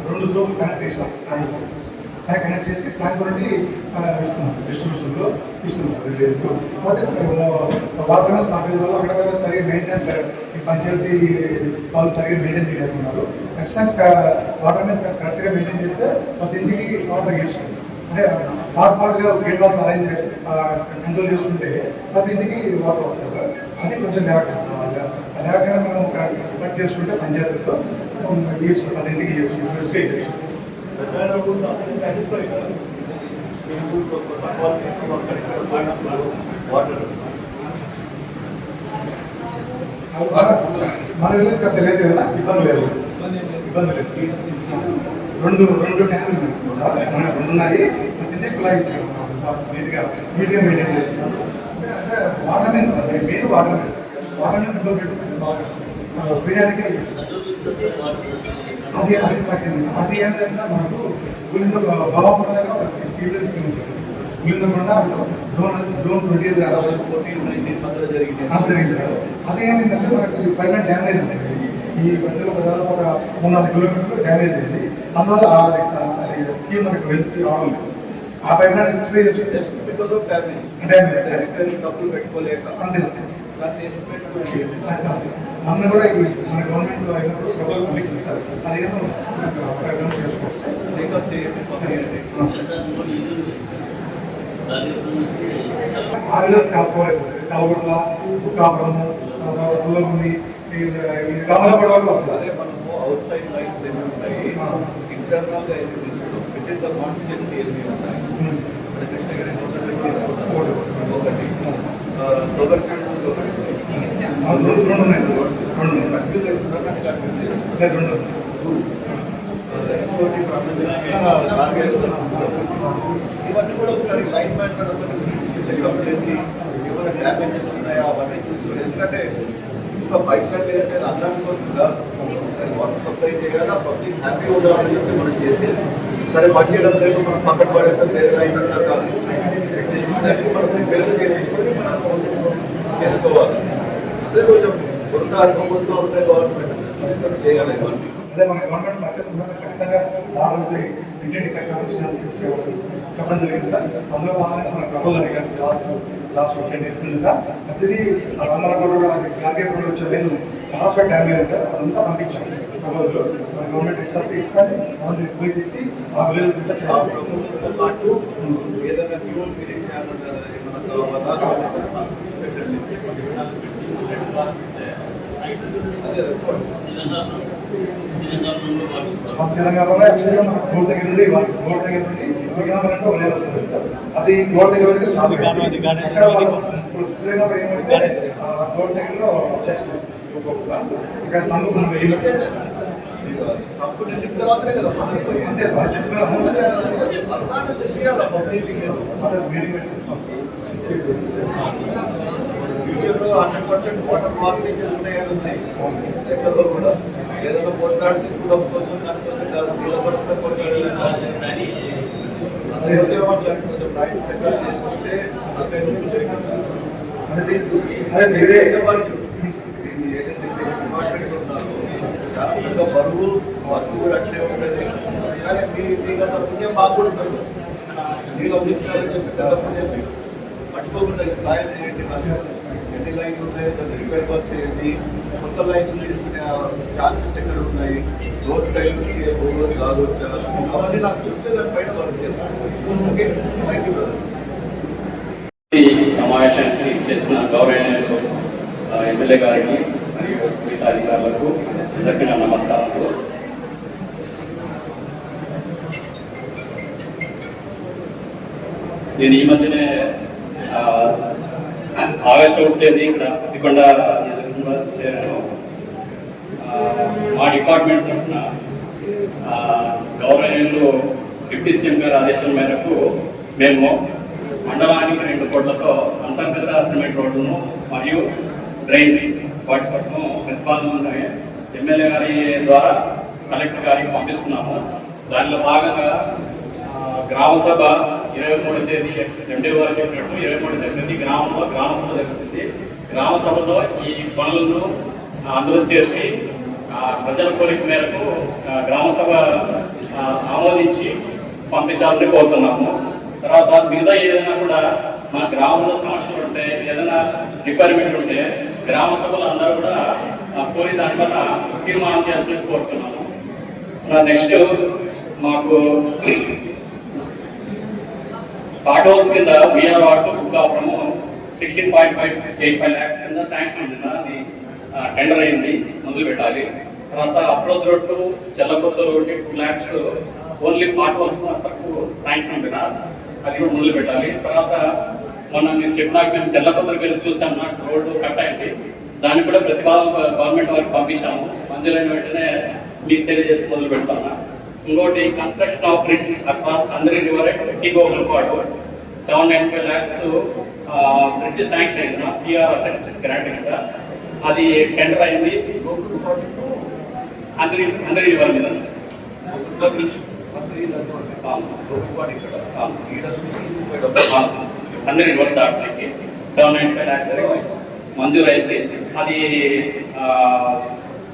2 సోర్స్ కనెక్ట్ చేస్తాం సార్. ట్యాంక్ కనెక్ట్ చేసి ట్యాంక్ నుండి ఇస్తున్నాం, డిస్ట్రిబ్యూషన్లో ఇస్తున్నాం సార్ విలేజ్కు. కాకపోతే వాటర్ మీద షార్టేజ్ వల్ల అక్కడ సరిగ్గా మెయింటెనెన్స్ ఈ పంచాయతీ వాళ్ళు సరిగ్గా మెయింటైన్ చేయలేకున్నారు. ఖచ్చితంగా వాటర్ మీద కరెక్ట్గా మెయింటైన్ చేస్తే ప్రతి ఇంటికి వాటర్ చేస్తుంది. అంటే పార్ట్గా గేట్ వాల్స్ అరేంజ్ కంట్రోల్ చేసుకుంటే ప్రతి ఇంటికి వాటర్ వస్తుంది సార్. అది కొంచెం లేకుండా మనం కట్ చేసుకుంటే పంచాయతీతో ఇవ్వచ్చు, ప్రతి ఇంటికి ఇవ్వచ్చు. వాటర్ మన విలేజ్ కదా తెలియదు కదా, ఇబ్బంది లేదు. రెండు ట్యాంకులు ఉన్నాయి సార్, మన 2 ఉన్నాయి. ప్రతిదీ కులాయి ఇచ్చాము నీట్గా మెయింటైన్ చేస్తున్నాం. అంటే water main sir, main water main sir. Water main ఇంట్లో పెట్టుకుంటాం బిర్యానీకే అది ఏంటంటే సార్ మనకు గులింద బాబాపురం దగ్గర సీట్లు తీసుకున్నాం సార్. గులిందకుండా డ్రోన్ 20 జరిగింది సార్. అదేంటంటే మనకు పైన డ్యామేజ్ ఉంది సార్. ఈ మధ్యలో దాదాపు ఒక 3-4 కిలోమీటర్లు డ్యామేజ్ అయింది. అందువల్ల అది స్కీమ్ మనకు వెళ్తూ రావడం లేదు. ఆ పైన రిపేర్ చేసుకుంటే డ్యామేజ్ డబ్బులు పెట్టుకోలేక అంతే మొన్న కూడా మన గవర్నమెంట్లో అయినప్పుడు డబ్బులు పంపించింది సార్. అది చేసుకోవచ్చు ఆ విలేజ్ కాకపోలేదు సార్. కావట్ల కాపురము పుల్లగుండి రామలపడ వరకు వస్తుంది. అదే మనము అవుట్ సైడ్ లైన్స్ ఎన్ని ఉంటాయి, ఇంటర్నల్ గా ఎన్ని తీసుకుంటాం, విత్ ఇన్ ద కాన్స్టిట్యున్సీ ఎన్ని ఉన్నాయి. అంటే కృష్ణగిరి తీసుకుంటాం ఒకటి, తొగర్చేడు ఒకటి, ఇవన్నీ కూడా ఒకసారి లైన్ మ్యాటర్ చెక్అప్ చేసి ఏమైనా డ్యామేజెస్ ఉన్నాయా అవన్నీ చూసుకోవాలి. ఎందుకంటే ఇంకా బైక్ లైన్ వేసేది అందరి కోసం కాదు, వాటర్ సప్లై చేయాలి, పబ్లిక్ హ్యాపీ ఉండాలని చెప్పి మనం చేసేది. సరే పనిచేయడం లేదు, మనం పక్కన పడేసాం, వేరే అయినట్టు కాదు. ఎగ్జిస్టింగ్ మనం పేర్లు చేయించుకొని మనం చేసుకోవాలి. అదే కొంచెం కొంత అనుభవంతో ఉండే గవర్నమెంట్ చూసుకొని చేయాలి ఇవన్నీ. అదే మన గవర్నమెంట్ పనిచేస్తున్నారు, ఖచ్చితంగా వాటర్ ఇంటింటి కట్టాలని చెప్పడం జరిగింది సార్. అందులో భాగంగా మన ప్రపోజల్ అడిగారు లాస్ట్ 10 days నుండిగా. ప్రతిదీ రామరాజు గార్గేపూర్ వచ్చే లేదు చాలా చోట డ్యామేజ్ సార్. అదంతా పంపించాం ప్రపోజల్. మన గవర్నమెంట్ ఇస్తాను గవర్నమెంట్ రిక్వెస్ట్ చేసి ఆ విలేజ్ ప్రభుత్వంతో పాటు ఏదైనా న్యూ ఫీడింగ్ ఛానల్ తెలంగాణలో యాక్చువల్గా మన గోడ దగ్గర నుండి విజయనగరం ఒక లేన్ వస్తుంది సార్. అది గోడ దగ్గర నుండి స్టార్ట్ అయింది. శ్రీనగరం ఏమంటే గోడ దగ్గరలో చెక్స్ ఇక్కడ సందుకు సబ్బు నిండిన తర్వాతనే కదా అంతే సార్ చెప్తున్నాను. ఫ్యూచర్లో 100% వాటర్ మార్క్సేజెస్ ఉన్నాయని ఉన్నాయి లెక్కలో కూడా. ఏదైనా పోట్లాడితే కులం కోసం దానికోసం కాదు, నీళ్ళ కోసమే పోట్లాడాలి. అదే కొంచెం రైట్ సెక్టర్ చేసుకుంటే అసలు ఏదైతే డిపార్ట్మెంట్ ఉన్నారో చాలా పెద్ద బరువు వస్తువు కూడా అట్లే ఉంటుంది. కానీ మీకంత పుణ్యం మాకు కూడా ఉంటుంది. నీళ్ళు అందించినట్టు పెద్ద పుణ్యం మీకు మర్చిపోకుండా సాయం చేయండి. ఎన్ని లైన్లు ఉన్నాయి, దాన్ని రిపేర్ వర్క్ చేయండి. కొత్త లైన్లు తీసుకునే ఛాన్సెస్ ఎక్కడ ఉన్నాయి, రోడ్ సైడ్ నుంచి రోడ్ రాగొచ్చా, అవన్నీ నాకు చెప్తే దాని పైన వర్క్ చేస్తాను. Thank you brother. సమావేశానికి చేసిన గౌరవనీయులు ఎమ్మెల్యే గారికి మరియు మిగతా అధికారులకు అందరికీ నా నమస్కారాలు. నేను ఈ మధ్యనే ఆగస్టు 1 తేదీ ఇక్కడ పత్తికొండ ఎదురుకుండా చేరాను. మా డిపార్ట్మెంట్ తరఫున గౌరవనీయులు డిప్యూటీ సీఎం గారి ఆదేశాల మేరకు మేము మండలానికి 2 కోట్లతో అంతర్గత సిమెంట్ రోడ్లను మరియు డ్రైన్స్ వాటి కోసం ప్రతిపాదన ఎమ్మెల్యే గారి ద్వారా కలెక్టర్ గారికి పంపిస్తున్నాము. దానిలో భాగంగా గ్రామసభ 23వ తేదీ ఎండి గారు చెప్పినట్టు 23వ తేదీ గ్రామంలో గ్రామసభ జరుగుతుంది. గ్రామసభలో ఈ పనులను అందరూ చేర్చి ప్రజల కోరిక మేరకు గ్రామసభ ఆమోదించి పంపించాలని కోరుతున్నాము. తర్వాత మిగతా ఏదైనా కూడా మన గ్రామంలో సమస్యలు ఉంటే, ఏదైనా రిక్వైర్మెంట్ ఉంటే గ్రామ సభలు అందరూ కూడా కోరి దానివల్ల తీర్మానం చేయాలని కోరుతున్నాము. నెక్స్ట్ మాకు పాటోల్స్ కింద వీఆర్ వార్డు బుక్కాపురము 16.85 lakhs కింద శాంక్షన్ ఉంది. అది టెండర్ అయింది, మొదలు పెట్టాలి. తర్వాత approach road to Chellakotha road 2 lakhs only పాటోల్స్ వరకు శాంక్షన్ ఉంది, అది కూడా మొదలు పెట్టాలి. తర్వాత మొన్న మీరు చెప్పినాక మేము చెల్లకొత్తకి వెళ్ళి చూసాం, నాకు రోడ్డు కట్ అయింది. దాన్ని కూడా ప్రతిపాదన గవర్నమెంట్ వారికి పంపించాము. మంజూరైన వెంటనే మీకు తెలియజేసి మొదలు పెడతాను. ఇంకోటి కన్స్ట్రక్షన్ ఆఫ్ బ్రిడ్జ్ అక్రాస్ అందరి రివర్ కిగోగల్పాడు 795 lakhs బ్రిడ్జ్ శాంక్షన్ అయింది పిఆర్ అసెట్స్ గ్రాంట్ కింద. అది టెండర్ అయింది అందరి రివర్ మీద అందరి రివర్ దాటడానికి 795 lakhs మంజూరు అయింది. అది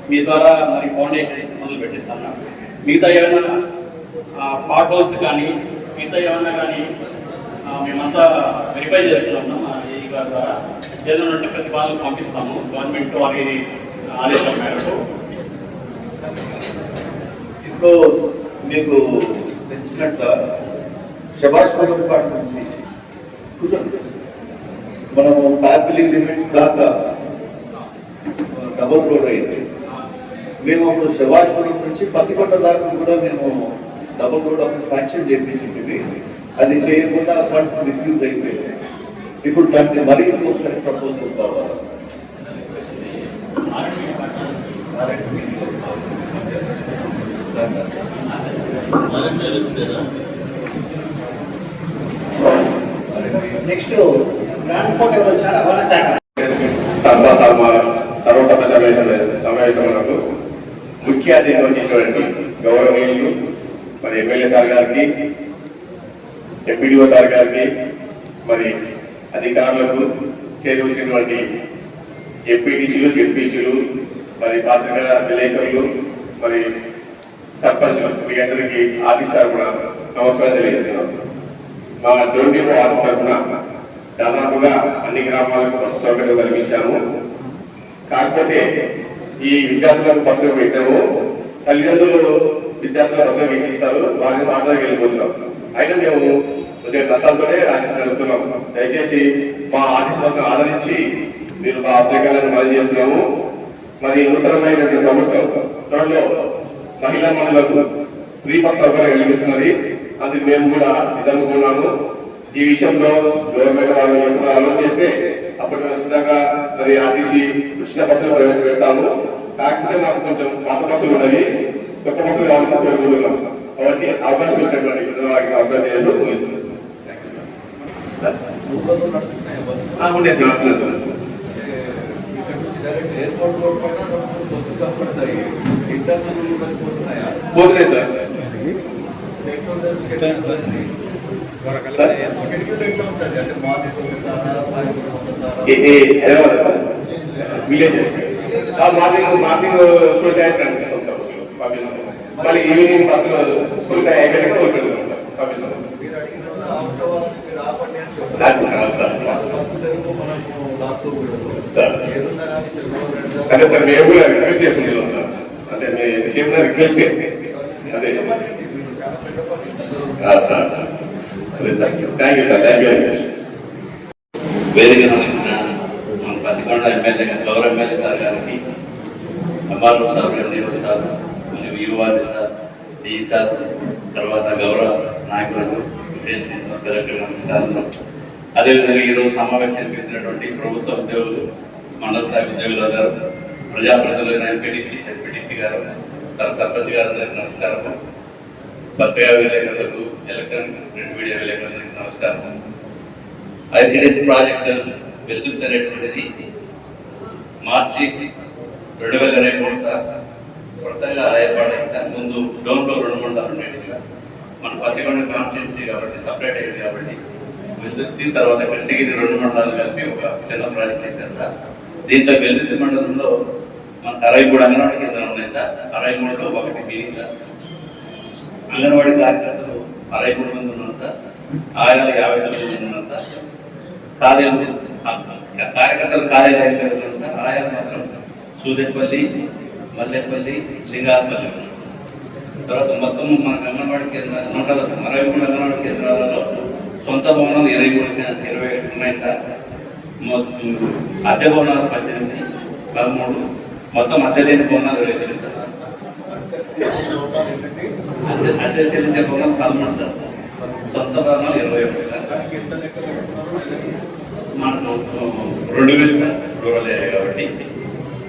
మీ ద్వారా మరి ఫౌండేషన్ మొదలు పెట్టిస్తాను. మిగతా ఏమైనా పార్ట్ హోల్స్ కానీ మిగతా ఏమైనా కానీ మేమంతా వెరిఫై చేస్తున్నాము. ఈ గారి ద్వారా ఏదైనా ఉంటే ప్రతిపాదనలు పంపిస్తాము గవర్నమెంట్ వారి ఆదేశాల మేరకు. ఇప్పుడు మీకు తెలిసినట్ల శభాష్ పార్ట్ నుంచి కూర్చోండి, మనము ప్యాపిలింగ్ లిమిట్స్ దాకా డబుల్ రోడ్ అయింది. మేము అప్పుడు శభాష్పురం నుంచి పత్తికొండ దాకా కూడా మేము డబుల్ రోడ్ అప్పుడు శాంక్షన్ చేయించింది. అది చేయకుండా ఫండ్స్ మిస్యూజ్ అయిపోయింది. ఇప్పుడు దాన్ని మరీ ఇంకోసారి ప్రపోజల్ కావాలి. నెక్స్ట్ ట్రాన్స్పోర్ట్ ఎవరు వచ్చారు? రవాణా శాఖ సర్వసభ్య సమావేశంలో ముఖ్య అతిథిగా వచ్చినటువంటి గౌరవనీయులు మరి ఎమ్మెల్యే సార్ గారికి, ఎంపీడీఓ సార్ గారికి, మరి అధికారులకు, చేరి వచ్చినటువంటి ఎంపీటీసీలు, జెడ్పీసీలు, మరి పాత్రికా విలేకరులు, మరి సర్పంచులు, మీ అందరికీ ఆఫీస్ తరఫున నమస్కారం తెలియజేస్తున్నాం. మా డోండిపో ఆఫీస్ తరఫున దాదాపుగా అన్ని గ్రామాలకు బస్సు సౌకర్యం కల్పించాము. కాకపోతే ఈ విద్యార్థులకు బస్సులు పెట్టాము, తల్లిదండ్రులు విద్యార్థుల బస్సులు ఎక్కిస్తారు, వారిని మాటలకు వెళ్ళిపోతున్నాం. అయినా మేము కొద్దిగా కష్టాలతోనే రాజేసి జరుగుతున్నాం. దయచేసి మా ఆఫీస్ బస్సును ఆదరించి మీరు మా అవసరాలను అమలు చేస్తున్నాము. మరి నూతనమైనటువంటి ప్రభుత్వం త్వరలో మహిళా మనులకు ఫ్రీ బస్ సౌకర్యం కల్పిస్తున్నది. అందుకు మేము కూడా సిద్ధంగా ఉన్నాము. ఈ విషయంలో గవర్నమెంట్ వాళ్ళు ఎప్పుడు అమలు చేస్తే అప్పుడు మేము సిద్ధంగా మరి ఆర్టీసీ ఉచిత బస్సులు ప్రవేశపెడతాము. కాకపోతే మాకు కొంచెం పాత బస్సులు ఉన్నవి, కొత్త బస్సులు కావాలని కోరుకుంటున్నాం. కాబట్టి అవకాశం ఇచ్చినటువంటి వారికి అవసరం చేస్తూ ముగిస్తున్నాం. పోతున్నాయి sir. Hyderabad sir villages morning school time కనిపిస్తాం సార్, పంపిస్తాం. మళ్ళీ ఈవినింగ్ బస్సులో స్కూల్ టైం అయిపోయాక వదిలిపెడతాం సార్, పంపిస్తాం సార్. అదే సార్ మేము కూడా రిక్వెస్ట్ చేస్తున్నాం సార్. అంటే మేము ఎంతసేపు రిక్వెస్ట్ అదే sir. Thank you sir, thank you very much. వేదికను ఇచ్చిన మన పత్తికొండ ఎమ్మెల్యే గౌరవ ఎమ్మెల్యే సార్ గారికి, ఎంఆర్ఓ సార్, ఎండిఓ సార్, మరియు యువవాది సార్, డి సార్, తర్వాత గౌరవ నాయకులకు నమస్కారాలు. అదేవిధంగా ఈరోజు సమావేశానికి ఇచ్చినటువంటి ప్రభుత్వ ఉద్యోగులు, మండల స్థాయి ఉద్యోగులందరూ, ప్రజాప్రతినిధులైన ఎంపీటీసీ, జెడ్పీటీసీ గారు, తన సర్పంచ్ గారు అందరికీ నమస్కారం. పత్రికా విలేకరులకు, ఎలక్ట్రానిక్ ప్రింట్ మీడియా విలేకరులకు నమస్కారం. ఐసిడిఎస్ ప్రాజెక్టు వెలుగుతున్నటువంటిది మార్చి 2023 సార్ కొత్తగా ఏర్పడింది సార్. ముందు డోన్లో 2 మండలాలు ఉండేవి సార్. మన పత్తికొండ కాన్స్టిట్యున్సీ కాబట్టి సపరేట్ అయింది కాబట్టి వెల్దుర్తి తర్వాత కృష్ణగిరి 2 మండలాలు కలిపి ఒక చిన్న ప్రాజెక్ట్ చేశారు సార్. దీంట్లో వెల్దుర్తి మండలంలో మన 63 అంగన్వాడీ కేంద్రాలు ఉన్నాయి సార్. 63లో 1 మినీ సార్. అంగన్వాడీ కార్యకర్తలు 63 మంది ఉన్నారు సార్. ఆయాలు 59 మంది ఉన్నారు సార్. కార్యకర్తలు కార్యాలయాలు ఉన్నారు సార్. ఆయాలు మాత్రం సూదేపల్లి, మల్లెపల్లి, లింగాలపల్లి ఉన్నారు సార్. తర్వాత మొత్తం మన అంగన్వాడీ కేంద్రాలు 63 అంగన్వాడీ కేంద్రాలలో సొంత భవనాలు 21 ఉన్నాయి సార్. అద్దె భవనాలు 18, 13, మొత్తం అద్దె లేని భవనాలు 29 సార్. అద్దె చెల్లించే భవనాలు 13 సార్. సొంత భవనాలు 21 సార్. మనకు 2000 సార్ రూరల్ ఏరియా కాబట్టి.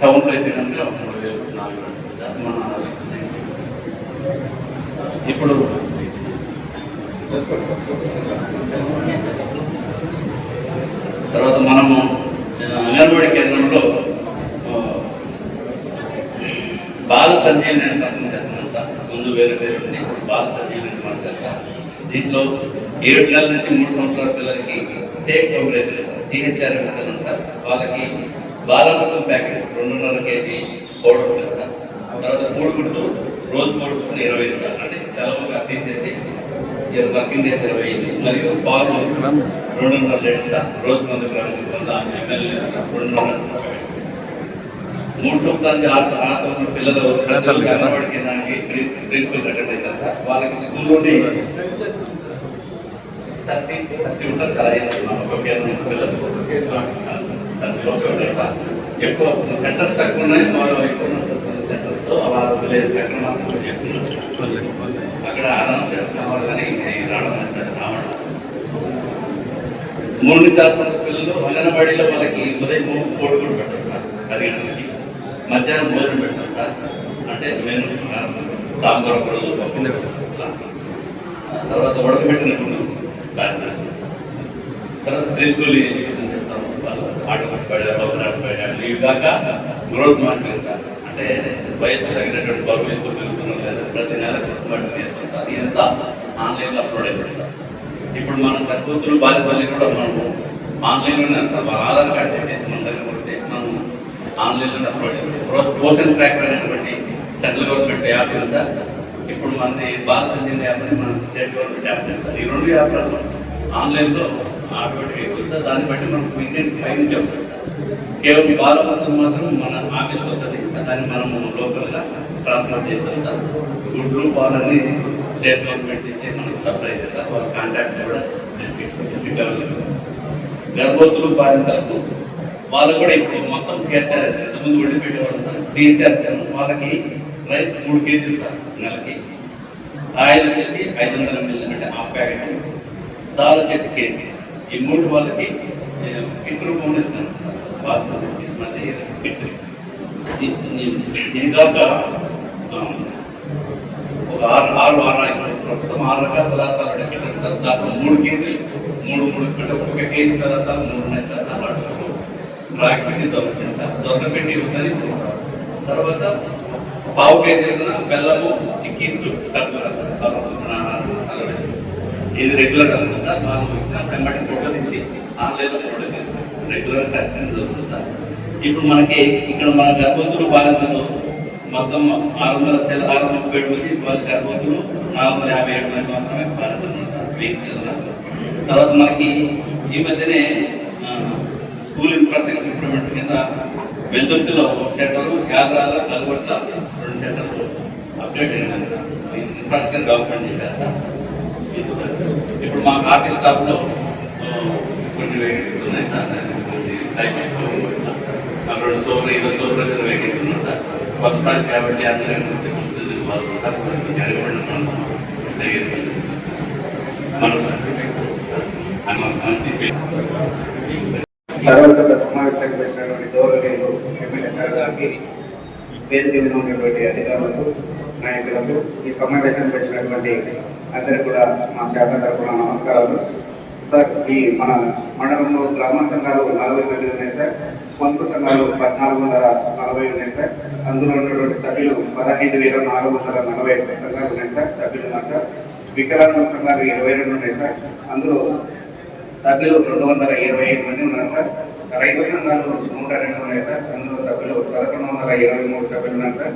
టౌన్లో అయితే కనుక 3,400 సార్. మన ఇప్పుడు తర్వాత మనము అంగన్వాడీ కేంద్రంలో బాల సంజీవని పథకం చేస్తున్నాం సార్. ముందు వేరే ఉంది, బాల సంజీవని మాట్లాడతాం. దీంట్లో 7 నెలల నుంచి 3 సంవత్సరాల పిల్లలకి take home ration sir, THR ఇస్తున్నాం సార్. వాళ్ళకి బాలమృతం ప్యాకెట్ 2.5 కేజీ పౌడర్ ఉంటుంది సార్. తర్వాత కోడిగుడ్డు రోజు కోడిగుడ్డు 20 సార్, అంటే సెలవుగా తీసేసి వర్కింగ్ డేస్ 20, మరియు పాలు 2.5 లీటర్ సార్. రోజు 100 గ్రాములు 100 ml 2.5. 3 సంవత్సరాల నుంచి 6 సంవత్సరాల పిల్లలు అంగన్వాడీ కేంద్రానికి ప్రీ స్కూల్ అటెండ్ అవుతారు సార్. వాళ్ళకి స్కూల్లోనే 30 ఉంటుంది సార్. చేస్తున్నాం ఒక కేంద్రం పిల్లలు 30 సార్. ఎక్కువ సెంటర్స్ తక్కువ ఉన్నాయి, ఎక్కువ సెంటర్స్ వాళ్ళు విలేజ్ సెంటర్ మాత్రం చెప్తున్నారు. అక్కడ ఆదాయం కావాలి కానీ రావడం సార్. రావడం 3 నుంచి 6 సంవత్సరాల పిల్లలు అంగన్వాడీలో వాళ్ళకి ఉదయం కోడిగుడ్డు పెట్టారు సార్ 10 గంటలకి. మధ్యాహ్నం భోజనం పెట్టాం సార్. అంటే మేము సాంబార్ ఒక రోజు తర్వాత ఉడకబెట్టిన గుడ్డు సాయంత్రం. తర్వాత ప్రీ స్కూల్ ఎడ్యుకేషన్ చెప్తాము. ఆటోమేటిక్ ఇవి కాక గ్రోత్ మార్కెట్ సార్, అంటే వయసు తగినటువంటి బరువు ఎక్కువ పెరుగుతున్నాం లేదా ప్రతి నెల గ్రోత్ మార్కెట్ చేస్తాం సార్. ఇదంతా ఆన్లైన్లో అప్లోడ్ అయిపోతుంది సార్. ఇప్పుడు మనం గర్భవతులు బాలికల్ని కూడా మనము ఆన్లైన్లోనే సార్. వాళ్ళ ఆధార్ కార్డు చేసి మన దగ్గర కొడితే మనం ఆన్లైన్లో అప్లోడ్ చేస్తాం. పోషన్ ట్రాకర్ అనేటువంటి సెంట్రల్ గవర్నమెంట్ యాప్ ఉంది సార్. ఇప్పుడు మనది బాల సంజీవని యాప్ అని మన స్టేట్ గవర్నమెంట్ యాప్ చేస్తారు. ఈ 2 యాప్లలో ఆన్లైన్లో ఆటోమేటిక్ అయిపోతుంది సార్. దాన్ని బట్టి మనకు ఇండియన్ ఫైన్ నుంచి వస్తుంది సార్. కేవలం బాలభద్రం మాత్రం మన ఆఫీస్కి వస్తుంది, దాన్ని మనము లోకల్గా ట్రాన్స్ఫర్ చేస్తాం సార్. గుడ్లు పాలన్నీ స్టేట్ గవర్నమెంట్ నుంచి మనకు సప్లై అయితే సార్. వాళ్ళ కాంటాక్ట్స్ కూడా డిస్ట్రిక్ట్ లెవెల్లో. గర్భవతులు బాధితులకు వాళ్ళకు కూడా ఇప్పుడు మొత్తం THR ఇంతకుముందు వడ్డీ పెట్టేవాళ్ళు సార్. THR వాళ్ళకి రైస్ 3 కేజీలు సార్ నెలకి. ఆయిల్ వచ్చేసి 500 ml అంటే హాఫ్ ప్యాకెట్. దాల్ వచ్చేసి కేజీ. ఈ 3 వాళ్ళకి కిట్ రూపంలో ఇస్తున్నాం సార్. ఇది కాక ఒక 6 ప్రస్తుతం 6 రకాల పదార్థాలు పెట్టారు సార్. దాంట్లో 3 కేజీలు 3 1 కేజీ పదార్థాలు 3 ఉన్నాయి సార్. దాంట్లో రాగి పిండి దొరకపెట్టి సార్, దొరకపెట్టి ఉంటుంది. తర్వాత పావు కేజీ బెల్లము చిక్కీసు కలుపుతారు సార్. ఇది రెగ్యులర్ అవుతుంది సార్. మనం ఎగ్జామ్ వెంబడి ఫోటో తీసి ఆన్లైన్లో ఫోటో తీస్తాం. రెగ్యులర్ కరెక్షన్ వస్తుంది సార్. ఇప్పుడు మనకి ఇక్కడ మన గర్భవతులు బాధితులు మొత్తం 637 మంది గర్భవతులు, 457 మంది మాత్రమే బాధితులు సార్. తర్వాత మనకి ఈ మధ్యనే స్కూల్ ఇన్ఫ్రాస్ట్రక్చర్ ఇంప్రూవ్మెంట్ కింద వెల్దుర్తిలో ఒక సెంటర్, యాదరాల కలువర్త 2 సెంటర్లు అప్డేట్ అయినాయి. ఇన్ఫ్రాస్ట్రక్చర్ డెవలప్మెంట్ చేశారు సార్. ఇప్పుడు మా ఆఫీస్ స్టాఫ్లో కొన్ని వెహికల్స్ ఉన్నాయి సార్. అక్కడ 2 సోర్లు వెహికల్స్ ఉన్నాయి సార్. కొత్త ప్రాజెక్ట్ కాబట్టి అందరూ సార్ సర్వసభ సమావేశానికి వచ్చినటువంటి గౌరవనీయులు ఎమ్మెల్యే సార్ గారికి, వేదిక మీద ఉన్నటువంటి అధికారులకు, నాయకులకు, ఈ సమావేశానికి వచ్చినటువంటి అందరికీ కూడా మా శాఖ తరఫున నమస్కారాలు సార్. ఈ మన మండలంలో గ్రామ సంఘాలు 49 ఉన్నాయి సార్. పొదుపు సంఘాలు 1440 ఉన్నాయి సార్. అందులో ఉన్నటువంటి సభ్యులు 15,441 సంఘాలు ఉన్నాయి సార్, సభ్యులు ఉన్నారు సార్. వికలాంగుల సంఘాలు 22 ఉన్నాయి సార్. అందులో సభ్యులు 225 మంది ఉన్నారు సార్. రైతు సంఘాలు 102 ఉన్నాయి సార్. అందులో సభ్యులు 1123 సభ్యులు ఉన్నారు సార్.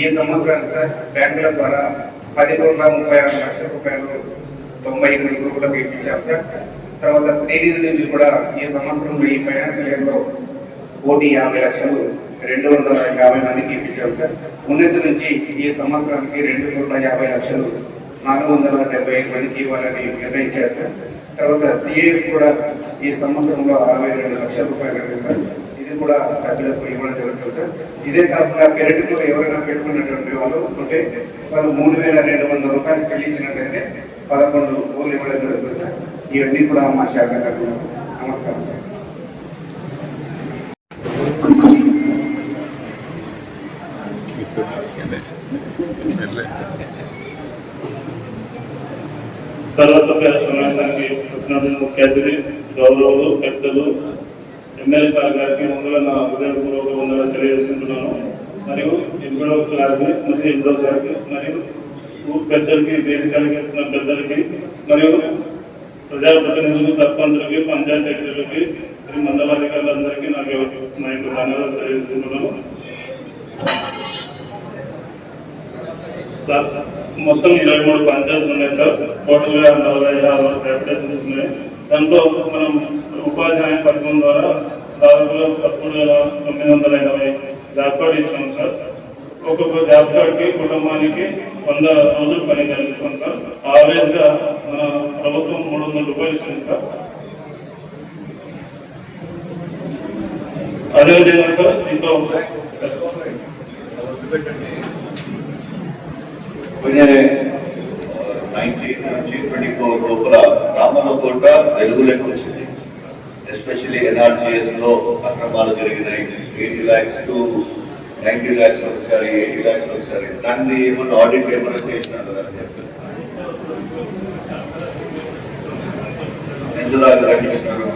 ఈ సంవత్సరానికి సార్ బ్యాంకుల ద్వారా 10,36,00,000 రూపాయలు 98 గ్రూపులకు ఇప్పించాం సార్. తర్వాత శ్రీనిధి నుంచి కూడా ఈ సంవత్సరంలో ఈ ఫైనాన్షియల్ ఇయర్లో 1,50,00,000 250 మందికి ఇప్పించాం సార్. ఉన్నతి నుంచి ఈ సంవత్సరానికి 2,50,00,000 475 మందికి ఇవ్వాలని నిర్ణయించారు సార్. తర్వాత CAF కూడా ఈ సంవత్సరంలో 62 లక్షల రూపాయలు అయింది సార్. ఇది కూడా సభ్యులకు ఇవ్వడం జరుగుతుంది సార్. ఇదే కాకుండా పెరటిలో ఎవరైనా పెట్టుకున్నటువంటి వాళ్ళు ఉంటే వాళ్ళు 3,200 రూపాయలు చెల్లించినట్లయితే 11 ఊళ్ళు ఇవ్వడం జరుగుతుంది సార్. ఇవన్నీ కూడా మా శాఖ నమస్కారం సార్. సర్వసభ్య సమావేశానికి వచ్చినటువంటి ముఖ్య అతిథి గౌరవులు పెద్దలు ఎమ్మెల్యే సార్ గారికి ముందుగా నా హృదయపూర్వక వందనాలు తెలియజేసుకుంటున్నాను. మరియు ఎంపీడో గారికి మరియు ఎంపీడో సార్కి మరియు పెద్దలకి వేదికలకి వచ్చిన పెద్దలకి మరియు ప్రజాప్రతినిధులకు సర్పంచులకి పంచాయత్ సెక్రటరీలకి మరియు మండలాధికారులందరికీ నా యొక్క ధన్యవాదాలు తెలియజేసుకుంటున్నాను. సార్ మొత్తం 23 పంచాయతీలు ఉన్నాయి సార్. టోటల్గా 46 రిప్రజెంటేషన్స్ ఉన్నాయి. దాంట్లో మనం ఉపాధి హామీ పథకం ద్వారా దాదాపుగా 13,980 జాబ్ కార్డు ఇచ్చాం సార్. ఒక్కొక్క జాబ్ కార్డుకి కుటుంబానికి 100 రోజులు పని కలిగిస్తాం సార్. ఆవరేజ్గా మన ప్రభుత్వం 300 రూపాయలు ఇస్తుంది సార్. అదేవిధంగా సార్ ఇంకో పోయిన 19 నుంచి 24 లోపల రామన్నకోట వెలుగులోకి వచ్చింది. ఎస్పెషల్లీ NRGS లో అక్రమాలు జరిగినాయి. 80 lakhs to 90 lakhs ఒకసారి, 80 lakhs ఒకసారి. దాన్ని ఏమన్నా ఆడిట్ ఏమన్నా చేసినారు కదా ఎందులాగా కట్టించినారు?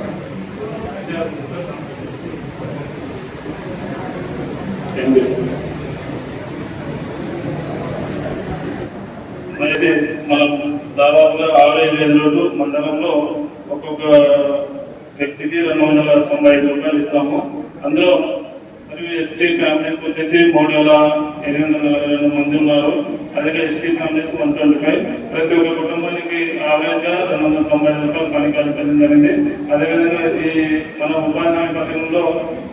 మనం దాదాపుగా 65 రోజులు మండలంలో ఒక్కొక్క వ్యక్తికి 295 రూపాయలు ఇస్తాము. అందులో మరియు ఎస్టీ ఫ్యామిలీస్ వచ్చేసి 3,842 మంది ఉన్నారు. అదే ఎస్టీ ఫ్యామిలీస్ 125. ప్రతి ఒక్క కుటుంబానికి ఆవరేజ్గా 295 రూపాయలు పని కల్పించడం జరిగింది. అదేవిధంగా ఈ మన ఉపాధి హామీ పథకంలో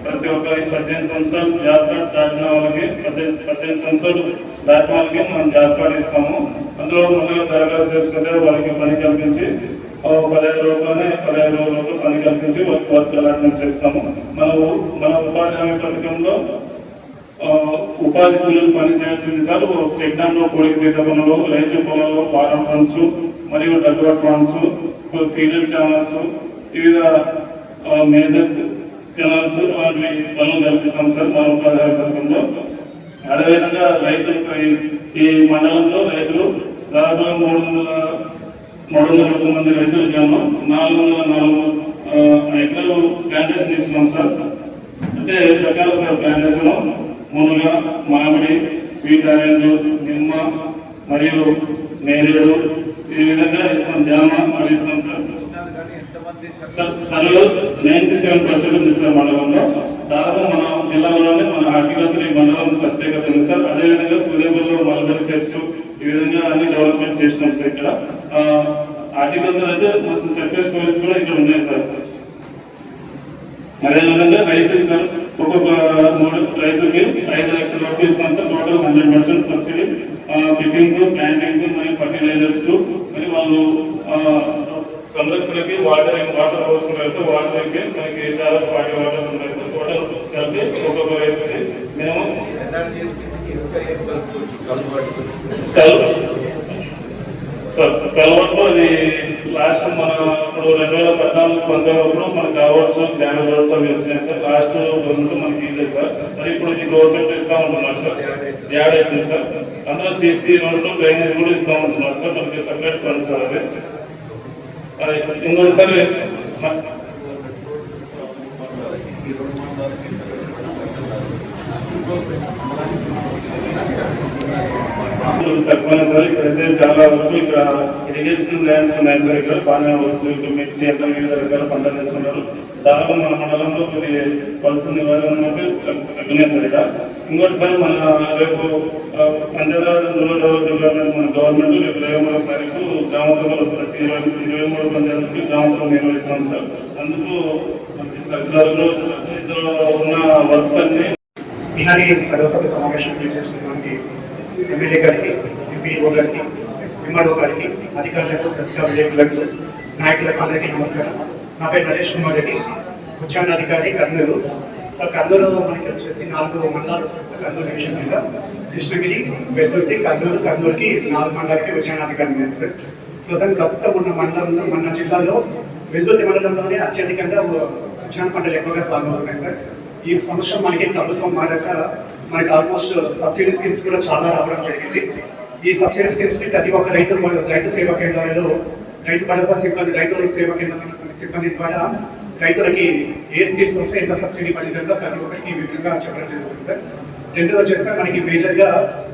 ప్రతి ఒక్క 18 సంవత్సరాలు జాబ్ కార్డు దాటిన వాళ్ళకి 18 సంవత్సరాలు దాటిన వాళ్ళకి మనం జాబ్ కార్డు ఇస్తాము. అందులో ముందుగా దరఖాస్తు చేసుకుంటే వాళ్ళకి పని కల్పించి 15 రోజుల్లో పని కల్పించి వర్క్ అలాట్మెంట్ చేస్తాము. మన ఉపాధి హామీ పథకంలో ఉపాధి కూలీలు పని చేయాల్సింది సార్. చెక్ డ్యామ్ లో కోడికి తీత పనులు, రైతు పొలంలో ఫారం ఫండ్స్ మరియు డక్వర్డ్ ఫండ్స్, ఫీడర్ ఛానల్స్, వివిధ మేజర్ కెనాల్స్ వాటి పనులు కల్పిస్తాం సార్ మన ఉపాధి హామీ పథకంలో. అదేవిధంగా రైతులు ఈ మండలంలో రైతులు దాదాపుగా 300 మంది రైతులకేమో 404 ఎకరాలు ప్లాంటేషన్ ఇచ్చినాం సార్. అంటే రకాల సార్ ప్లాంటేషన్ మునుగ, మామిడి, స్వీట్ ఆరెంజ్, నిమ్మ మరియు నేరేడు ఈ విధంగా ఇస్తాం. జామ అవి ఇస్తాం సార్. సర్వే 97% ఉంది సార్ మండలంలో. దాదాపు మన జిల్లాలోనే మన హార్టికల్చర్ ఈ మండలం ప్రత్యేకత ఉంది సార్. అదేవిధంగా సూర్యాపల్లిలో మల్బరీ సెట్స్ ఈ విధంగా అన్ని డెవలప్మెంట్ చేసినాం సార్. ఇక్కడ హార్టికల్చర్ అయితే మొత్తం సక్సెస్ స్టోరీస్ కూడా ఇక్కడ ఉన్నాయి సార్. అదేవిధంగా రైతుకి సార్ ఒక్కొక్క రైతుకి 5 లక్షల వరకు ఇస్తాం sir. Total 100% subsidy picking, planting మరియు ఫర్టిలైజర్స్ మరియు వాళ్ళు సంరక్షణకి వాటర్ పోసుకుంటారు సార్. వాటర్ అయితే మనకి దాదాపు 40 వాటర్స్ ఉంటాయి సార్. టోటల్ కలిపి ఒక్కొక్క రైతుకి మేము సార్ కలవట్లో అది లాస్ట్ మన ఇప్పుడు 2014-19 మనకు కావచ్చు జ్ఞాన వ్యవస్థ వచ్చినాయి సార్. లాస్ట్ గవర్నమెంట్ మనకి ఇవ్వలేదు సార్. మరి ఇప్పుడు ఈ గవర్నమెంట్ ఇస్తా ఉంటున్నారు సార్. యాడ్ అవుతుంది సార్. అందులో CC రోడ్లు, డ్రైనేజ్ కూడా ఇస్తా ఉంటున్నారు సార్. మనకి సపరేట్ ఫండ్స్ సార్. అది ఇంకోసారి తక్కువైనా సార్. ఇక్కడైతే చాలా వరకు ఇక్కడ ఇరిగేషన్ ల్యాండ్స్ ఉన్నాయి సార్. ఇక్కడ బాగానే అవ్వచ్చు. ఇక్కడ మిర్చి అట్లా వివిధ రకాల పంటలు వేస్తున్నారు. దాదాపు మన మండలంలో కొన్ని పల్స్ నివారణ తగ్గినాయి సార్. ఇక్కడ ఇంకోటి సార్ మన రేపు పంచాయతీ రూరల్ డెవలప్మెంట్ మన గవర్నమెంట్ రేపు 23 తారీఖు గ్రామ సభలు ప్రతి 23 పంచాయతీలకి గ్రామ సభ నిర్వహిస్తున్నాం సార్. అందుకు సర్కారులో ఉన్న వర్క్స్ అన్ని ఈనాటి సర్వసభ్య సమావేశం చేసినటువంటి ఎమ్మెల్యే గారికి, ఎంపీడీఓ గారికి, ఎంఆర్ఓ గారికి, అధికారులకు, పత్రికా విలేకరులకు, నాయకులకు అందరికీ నమస్కారం. నా పేరు నరేష్ కుమార్ రెడ్డి, ఉద్యానాధికారి కర్నూలు. సార్ కర్నూలు మనకి వచ్చేసి 4 మండలాలు వస్తాయి సార్. కర్నూలు డివిజన్ కింద కృష్ణగిరి, వెల్దుర్తి, కర్నూలుకి 4 మండలాలకి ఉద్యానాధికారి ఉంది సార్. ప్రస్తుతం ఉన్న మండలంలో మన జిల్లాలో వెల్దుర్తి మండలంలోనే అత్యధికంగా ఉద్యాన పంటలు ఎక్కువగా సాగుతున్నాయి సార్. ఈ సంవత్సరం మనకి ప్రభుత్వం మారక మనకి ఆల్మోస్ట్ సబ్సిడీ స్కీమ్స్ కూడా చాలా రావడం జరిగింది. ఈ సబ్సిడీ స్కీమ్స్ కి ప్రతి ఒక్క రైతు సేవా కేంద్రాలలో రైతు భరోసా సిబ్బంది, రైతు సేవా కేంద్రం సిబ్బంది ద్వారా రైతులకి ఏ స్కీమ్స్ వస్తే ఎంత సబ్సిడీ పడిందో ప్రతి ఒక్కరికి విధంగా చెప్పడం జరుగుతుంది సార్. రెండోది వచ్చేసి మనకి మేజర్గా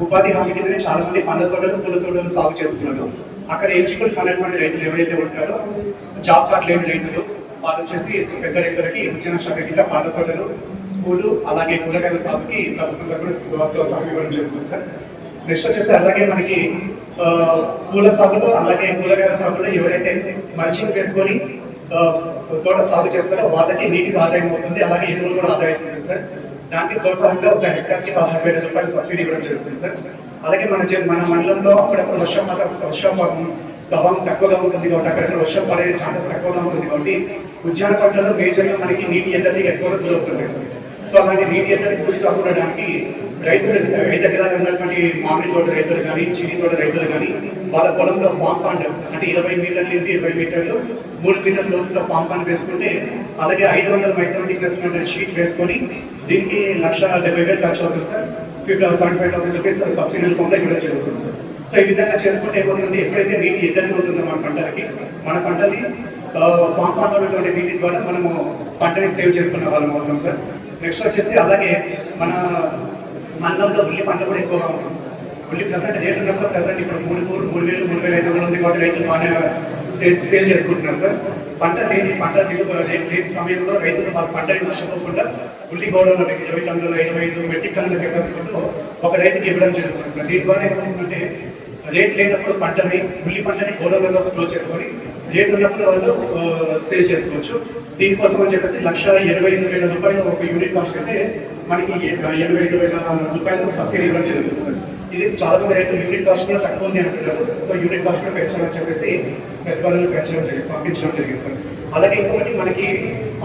ఉపాధి హామీ కిందనే చాలా మంది పండ్ల తోటలు, పూల తోటలు సాగు చేస్తున్నారు. అక్కడ ఎలిజిబుల్ అన్నటువంటి రైతులు ఎవరైతే ఉంటారో జాబ్ కార్డ్ లేని రైతులు వాళ్ళు వచ్చేసి పెద్ద రైతులకి ఉద్యాన శాఖ కింద పండ్ల తోటలు, పూలు అలాగే కూరగాయల సాగుకి ప్రభుత్వం తరఫున ప్రోత్సాహం ఇవ్వడం జరుగుతుంది సార్. నెక్స్ట్ వచ్చేసి అలాగే మనకి పూల సాగులో అలాగే కూరగాయల సాగులో ఎవరైతే మల్చింగ్ వేసుకొని తోట సాగు చేస్తారో వాళ్ళకి నీటి ఆదాయం అవుతుంది, అలాగే ఎరువులు కూడా ఆదాయం అవుతుంది సార్. దానికి ప్రోత్సాహంగా ఒక హెక్టార్కి 16,000 రూపాయలు సబ్సిడీ ఇవ్వడం జరుగుతుంది సార్. అలాగే మన మండలంలో అప్పుడప్పుడు వర్షపాతం తక్కువగా ఉంటుంది కాబట్టి అక్కడ వర్షం పడే ఛాన్సెస్ తక్కువగా ఉంటుంది కాబట్టి ఉద్యాన పంటల్లో మేజర్గా మనకి నీటి ఎద్దడికి ఎక్కువగా గురవుతుంది సార్. సో అలాంటి నీటి ఎద్దడికి గురి కాకుండడానికి రైతులు 5 ఎకరాలు ఉన్నటువంటి మామిడి తోట రైతులు కానీ, చిన్ని తోట రైతులు కానీ వాళ్ళ పొలంలో ఫామ్ పాండ్ అంటే 20 మీటర్ల నుండి 20 మీటర్లు 3 మీటర్ల లోతుతో ఫామ్ పాండ్ వేసుకుంటే అలాగే 500 మైక్రాన్ థిక్నెస్ షీట్ వేసుకొని దీనికి 1,70,000 ఖర్చు అవుతుంది సార్. 75,000 రూపీస్ సబ్సిడీ రూపంలో ఇవ్వడం జరుగుతుంది సార్. సో ఈ విధంగా చేసుకుంటే ఏమవుతుంది, ఎప్పుడైతే నీటి ఎద్దడి ఉంటుందో మన పంటలకి, మన పంటని ఫామ్ పాండ్లో ఉన్నటువంటి నీటి ద్వారా మనము పంటని సేవ్ చేసుకునే వాళ్ళం అవుతాం సార్. నెక్స్ట్ వచ్చేసి అలాగే మన మండలంలో ఉల్లి పంట కూడా ఎక్కువగా ఉంటుంది సార్. ఉల్లి ప్రజెంట్ రేట్ ఉన్నప్పుడు ప్రజెంట్ ఇప్పుడు 3,000, 3,500 ఉంది కాబట్టి రైతులు బాగానే సేల్ చేసుకుంటున్నారు సార్. పంట లేని సమయంలో రైతులు వాళ్ళ పంటని నష్టపోకుండా ఉల్లి గోడౌన్లో 20 టన్నులు 25 మెట్రిక్ టన్నుల కెపాసిటీతో ఒక రైతుకి ఇవ్వడం జరుగుతుంది సార్. దీని ద్వారా ఏమవుతుందంటే రేట్ లేనప్పుడు ఉల్లి పంటని గోడౌన్లలో స్టోర్ చేసుకొని రేట్ ఉన్నప్పుడు వాళ్ళు సేల్ చేసుకోవచ్చు. దీనికోసం అని చెప్పేసి 1,85,000 రూపాయలు ఒక యూనిట్ కాస్ట్ అయితే మనకి 85,000 రూపాయలకు సబ్సిడీ ఇవ్వడం జరుగుతుంది సార్. ఇది చాలా మంది రైతులు యూనిట్ కాస్ట్ కూడా తక్కువ ఉంది అంటున్నారు. సో యూనిట్ కాస్ట్ కూడా పెంచాలని చెప్పేసి పెద్దవాళ్ళని పంపించడం జరిగింది సార్. అలాగే ఇంకొకటి మనకి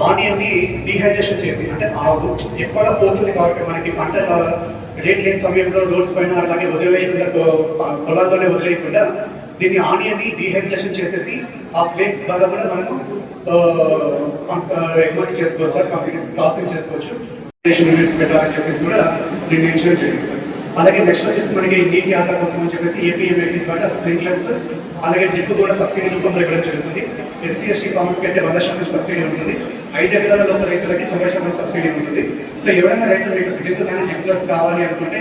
ఆనియన్ని డీహైడ్రేషన్ చేసి అంటే ఎక్కువగా పోతుంది కాబట్టి మనకి పంట రేట్ లేని సమయంలో రోడ్స్ పైన అలాగే వదిలేయకుండా పొలాల్లోనే వదిలేయకుండా దీన్ని ఆనియన్ని డీహైడ్రేషన్ చేసేసి ఆ ఫ్లేక్స్ ద్వారా కూడా మనము ఎగుమతి చేసుకోవచ్చు సార్. కంపెనీస్ ప్రాసెసింగ్ చేసుకోవచ్చు, యూనిట్స్ పెట్టాలని చెప్పేసి కూడా నిర్ణయించడం జరిగింది సార్. అలాగే నెక్స్ట్ వచ్చేసి మనకి నీటి ఆధార కోసం అని చెప్పేసి ఏపీఎంఐటీ ద్వారా స్ప్రింక్లర్స్ అలాగే డ్రిప్ కూడా సబ్సిడీ రూపంలో ఇవ్వడం జరుగుతుంది. SC ST ఫార్మర్స్కి అయితే 100% సబ్సిడీ ఉంటుంది. 5 ఎకరాల లోపు రైతులకి 90% సబ్సిడీ ఉంటుంది. సో ఎవరైనా రైతులు మీకు సిటీలో డ్రిప్లర్స్ కావాలి అనుకుంటే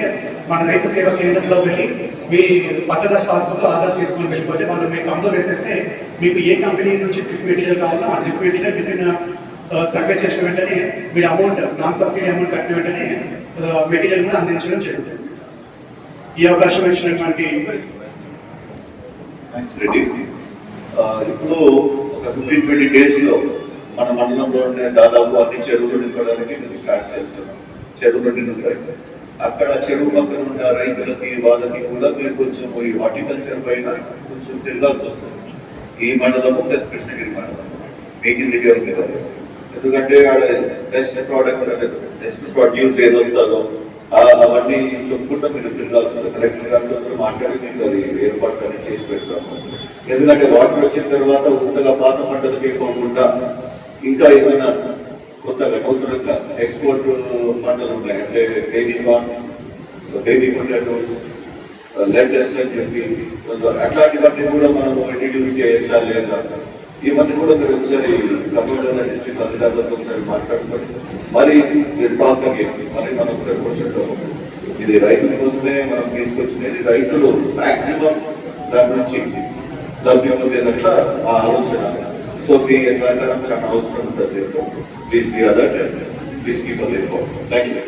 మన రైతు సేవా కేంద్రంలో వెళ్ళి మీ పట్టదారు పాస్బుక్ ఆధార్ తీసుకుని వెళ్ళిపోతే వాళ్ళు మీకు కంప్లో వేసేస్తే మీకు ఏ కంపెనీ నుంచి డ్రిప్ మెటీరియల్ కావాలో ఆ drip material with in survey చేసిన వెంటనే మీరు అమౌంట్ నాన్ సబ్సిడీ అమౌంట్ కట్టిన వెంటనే మెటీరియల్ కూడా అందించడం జరుగుతుంది. ఈ అవకాశం ఇచ్చినటువంటి ఇప్పుడు ఒక 15-20 డేస్లో మన మండలంలోనే దాదాపు అన్ని చెరువులు నింపడానికి మేము స్టార్ట్ చేస్తున్నాం. చెరువులు నిండుతాయి. అక్కడ చెరువు పక్కన ఉన్న రైతులకి వాళ్ళకి కూడా మీరు కొంచెం ఈ హార్టికల్చర్ పైన కొంచెం తిరగాల్సి వస్తుంది. ఈ మండలము ప్లస్ కృష్ణగిరి మండలం మీకు దిగే ఉంది కదా. ఎందుకంటే ఆడ బెస్ట్ ప్రోడక్ట్ బెస్ట్ ప్రొడ్యూస్ ఏది వస్తుందో అవన్నీ చెప్పుకుంటా మీరు తిరగాల్సి వస్తుంది. కలెక్టర్ గారితో మాట్లాడి మీకు అది ఏర్పాటు అని చేసి పెడతాము. ఎందుకంటే వాటర్ వచ్చిన తర్వాత కొత్తగా పాత పంటలకి పోకుండా ఇంకా ఏదైనా కొత్తగా నూతనంగా ఎక్స్పోర్ట్ పంటలు ఉన్నాయి. అంటే baby corn, baby potatoes, letters అని చెప్పి అట్లాంటివన్నీ కూడా మనము ఇంట్రడ్యూస్ చేయొచ్చా లేదా, ఇవన్నీ కూడా మీరు ఒకసారి కంప్యూటర్ డిస్ట్రిక్ట్ అధికారులతో ఒకసారి మాట్లాడుకోండి. మరి మరి మనం ఒకసారి కూర్చుంటాము. ఇది రైతుల కోసమే మనం తీసుకొచ్చినది. రైతులు మాక్సిమం దాని నుంచి లబ్ధి పొందేదట్లా మా ఆలోచన. సో మీ సహకారం చాలా అవసరం ఉంటుంది. Please be alert and please keep us informed. Thank you.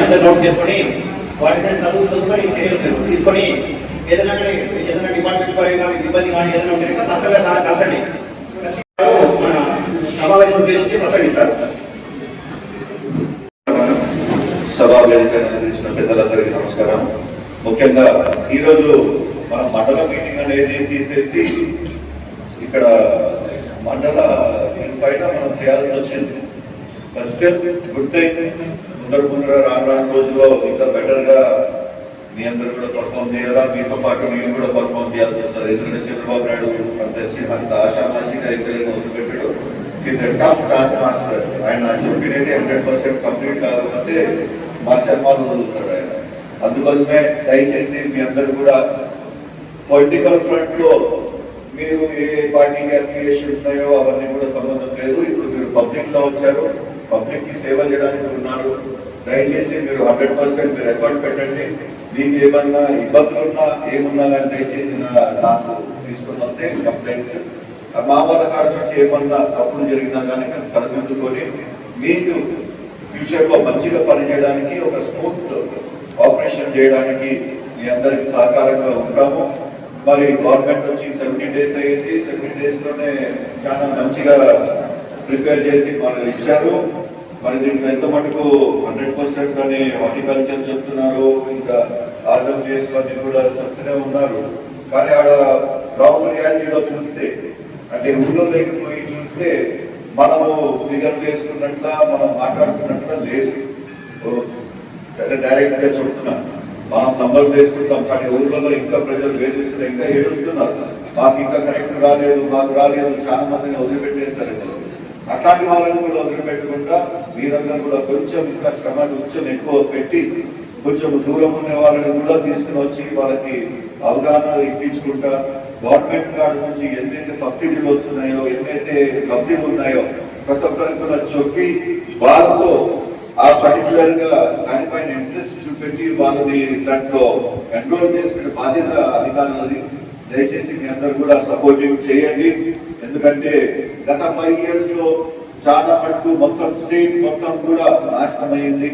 అందరూ నోట్ చేసుకొని వాటిని చదువుకొని తీసుకొని ఏదైనా డిపార్ట్మెంట్ పరంగా ఇబ్బంది కానీ ఏదైనా ఉంటే తప్పగా సార్ కాసండి. మన సమావేశం ఉద్దేశించి ప్రసంగిస్తారు. సభా వేదిక పెద్దలందరికీ నమస్కారం. ముఖ్యంగా ఈరోజు మనం మండల మీటింగ్ అనేది తీసేసి ఇక్కడ మండల పైన మనం చేయాల్సి వచ్చింది. But still good thing. ముందర రాను రోజుల్లో ఇంకా బెటర్గా మీ అందరూ కూడా పర్ఫామ్ చేయాలా, మీతో పాటు నేను కూడా పర్ఫామ్ చేయాల్సి వస్తుంది. ఎందుకంటే చంద్రబాబు నాయుడు అంత ఆశామాషిగా అయితే మొదలుపెట్టాడు. Is a tough task master. ఆయన చెప్పినది 100% కంప్లీట్ కాకపోతే మా చర్మాలు వదులుతాడు ఆయన. అందుకోసమే దయచేసి మీ అందరూ కూడా పొలిటికల్ ఫ్రంట్ లో మీరు ఏ పార్టీకి అఫిలియేషన్ ఉన్నాయో అవన్నీ కూడా సంబంధం లేదు. ఇప్పుడు మీరు పబ్లిక్ లో వచ్చారు, పబ్లిక్ కి సేవ చేయడానికి ఉన్నారు. దయచేసి మీరు 100% మీరు ఎఫర్ట్ పెట్టండి. మీకు ఏమన్నా ఇబ్బందులు ఉన్నా ఏమున్నా కానీ దయచేసి నాకు తీసుకొని వస్తే కంప్లైంట్స్ మా వాళ్ళ కాడ నుంచి ఏమన్నా తప్పులు జరిగినా కానీ మేము సరిదిద్దుకొని మీకు ఫ్యూచర్ లో మంచిగా పనిచేయడానికి ఒక స్మూత్ ఆపరేషన్ చేయడానికి మీ అందరికి సహకారంగా ఉంటాము. మరి గవర్నమెంట్ వచ్చి 70 days అయ్యింది. 70 days లోనే చాలా మంచిగా ప్రిపేర్ చేసి మనల్ని ఇచ్చారు. మరి దీంట్లో ఎంత మటుకు 100% అని హార్టికల్చర్ చెప్తున్నారు, ఇంకా ఆర్డబ్ల్యూఎస్ అన్ని కూడా చెప్తూనే ఉన్నారు. కానీ ఆడ గ్రౌండ్ రియాలిటీలో చూస్తే అంటే ఊళ్ళో లేకపోయి చూస్తే మనము ఫిగర్లు వేసుకున్నట్ల మనం మాట్లాడుకున్నట్ల లేదు. డైరెక్ట్ గా చెప్తున్నాను, మనం నంబర్లు వేసుకుంటాం కానీ ఊళ్ళలో ఇంకా ప్రజలు వేధిస్తున్నారు, ఇంకా ఏడుస్తున్నారు. మాకు ఇంకా కరెక్ట్ రాలేదు, మాకు రాలేదు, చాలా మందిని వదిలిపెట్టేశారు. అట్లాంటి వాళ్ళని కూడా వదిలిపెట్టకుండా మీరందరూ కూడా కొంచెం ఇంకా శ్రమ కొంచెం ఎక్కువ పెట్టి కొంచెం దూరం ఉన్న వాళ్ళని కూడా తీసుకుని వచ్చి వాళ్ళకి అవగాహన ఇప్పించుకుంటా గవర్నమెంట్ కాడి నుంచి ఎన్నైతే సబ్సిడీలు వస్తున్నాయో, ఎన్నైతే లబ్ధిలు ఉన్నాయో ప్రతి ఒక్కరికి కూడా చెప్పి వాళ్ళతో ఆ పర్టికులర్ గా దానిపైన ఇంట్రెస్ట్ చూపెట్టి వాళ్ళని దాంట్లో ఎన్రోల్ చేసుకునే బాధ్యత అధికారులది. దయచేసి మీ అందరూ కూడా సపోర్టింగ్ చేయండి. ఎందుకంటే గత 5 years లో చాలా మటుకు మొత్తం స్టేట్ మొత్తం కూడా నాశనం అయ్యింది.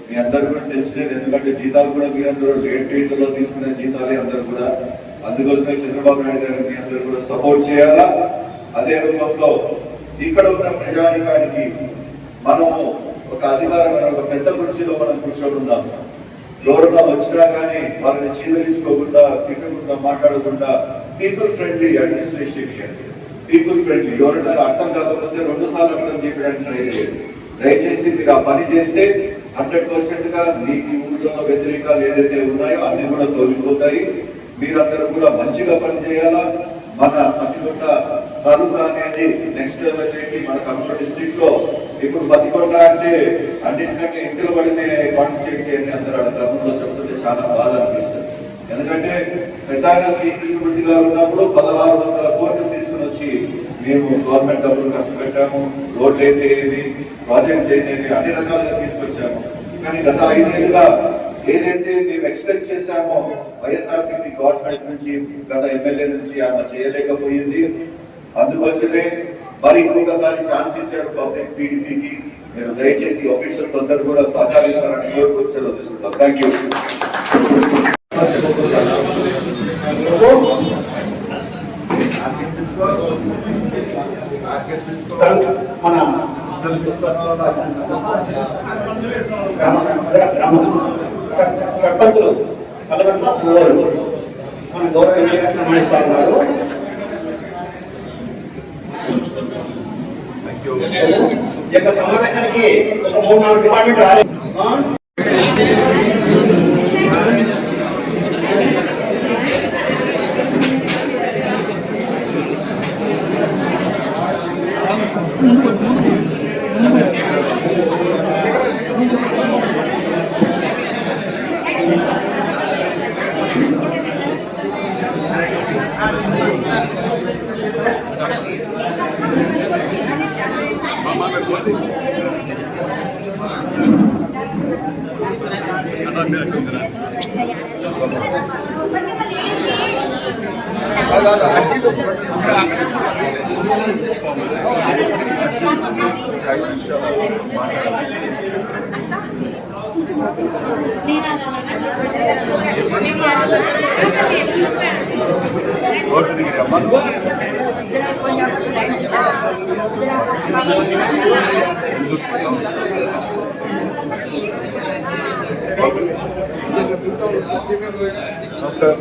మీ అందరు కూడా తెలిసినది. ఎందుకంటే జీతాలు కూడా మీరందరూ డేట్లలో తీసుకునే జీతాలే అందరూ కూడా. అందుకోసమే చంద్రబాబు నాయుడు గారు మీ అందరూ కూడా సపోర్ట్ చేయాలా. అదే రూపంలో ఇక్కడ ఉన్న ప్రజానికానికి మనము ఒక అధికారమైన ఒక పెద్ద కుర్చీలో మనం కూర్చొని ఉన్నాం. ఎవరైనా వచ్చినా కానీ వాళ్ళని చీదరించుకోకుండా, తిట్టకుండా, మాట్లాడకుండా పీపుల్ ఫ్రెండ్లీ అడ్మినిస్ట్రేషన్ ఇవ్వండి. పీపుల్ ఫ్రెండ్లీ ఎవరైనా అర్థం కాకపోతే 2 సార్లు అర్థం చేయడానికి ట్రై చేయండి. దయచేసి మీరు ఆ పని చేస్తే 100% గా మీకు ఊళ్ళో వ్యతిరేకాలు ఏదైతే ఉన్నాయో అన్ని కూడా తొలగిపోతాయి. మీరందరూ కూడా మంచిగా పనిచేయాలా. మన పతికొండ తాలూకా అనేది నెక్స్ట్ లెవెల్కి మన కర్నూలు డిస్ట్రిక్ట్ లో ఇప్పుడు పతికొండ అంటే అన్నింటికంటే ఎక్కువ పడిన కాన్స్టిట్యూన్సీ అని అందరూ కర్నూలులో చెప్తుంటే చాలా బాధ అనిపిస్తుంది. ఎందుకంటే పెద్ద కృష్ణమూర్తి గారు ఉన్నప్పుడు 1600 కోట్లు తీసుకుని వచ్చి మేము గవర్నమెంట్ డబ్బులు ఖర్చు పెట్టాము. రోడ్లు అయితే ఏమి, ప్రాజెక్టులు అయితే అన్ని రకాలుగా తీసుకొచ్చాము. కానీ గత 5 ఏళ్ళుగా ఏదైతే మేము ఎక్స్పెక్ట్ చేశామో వైఎస్ఆర్సీపీ గవర్నమెంట్ నుంచి, గత ఎమ్మెల్యే నుంచి ఆమె చేయలేకపోయింది. అందుకోసమే మరి ఇంకొకసారి ఛాన్స్ ఇచ్చారు పబ్లిక్ టీడీపీకి. మీరు దయచేసి ఆఫీసర్స్ అందరూ కూడా సహకరిస్తారని కోరుతూ సెలవు తీసుకుంటాం. Thank you. మన సర్పంచులు మన గౌరవ మహేశ్వర్ గారు ఈ యొక్క సమావేశానికి ఒక 3-4 డిపార్ట్మెంట్ రాలేదు. అక్కడ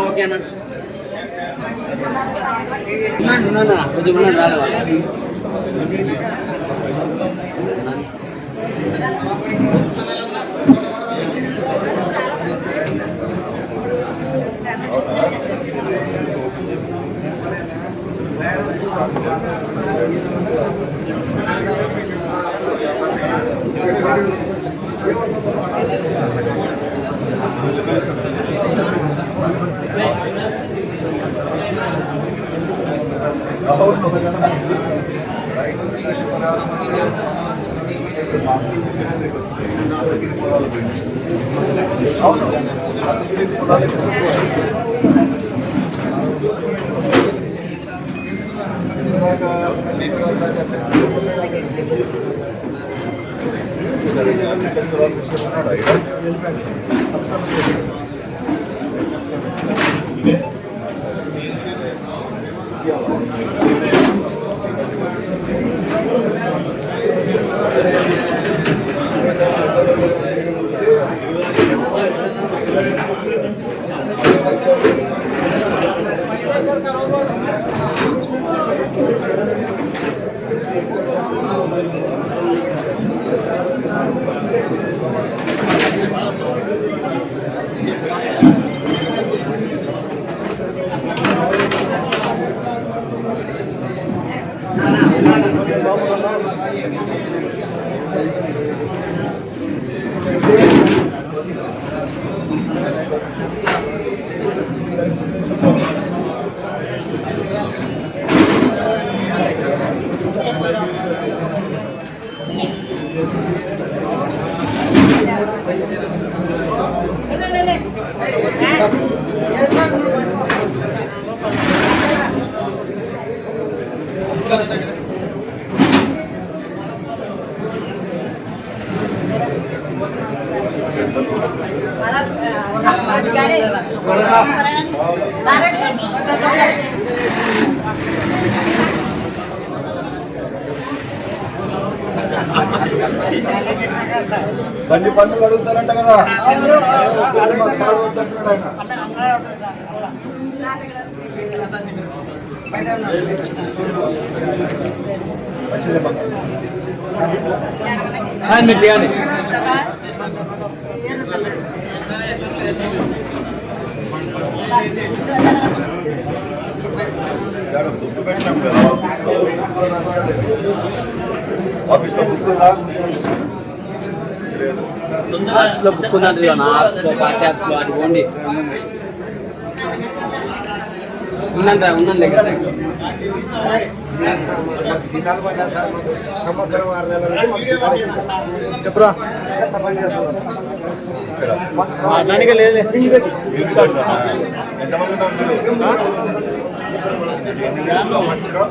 ఓకేనా కొంచెం రాలేదు బండి పన్నులు అడుగుతారంట కదా. దుడ్డు పెట్టినాం కదా ఆఫీస్లో బుక్ ఉందా? యాప్స్లో బుక్ ఉందండి, యాప్స్లో పార్టీ యాప్స్లో అది పోండి ఉందంట ఉందండి కదా. సంవత్సరం 6 నెలల నుంచి చెప్పురా చెత్త పని చేస్తున్నారు. లేదు ఎంతమంది మంచిగా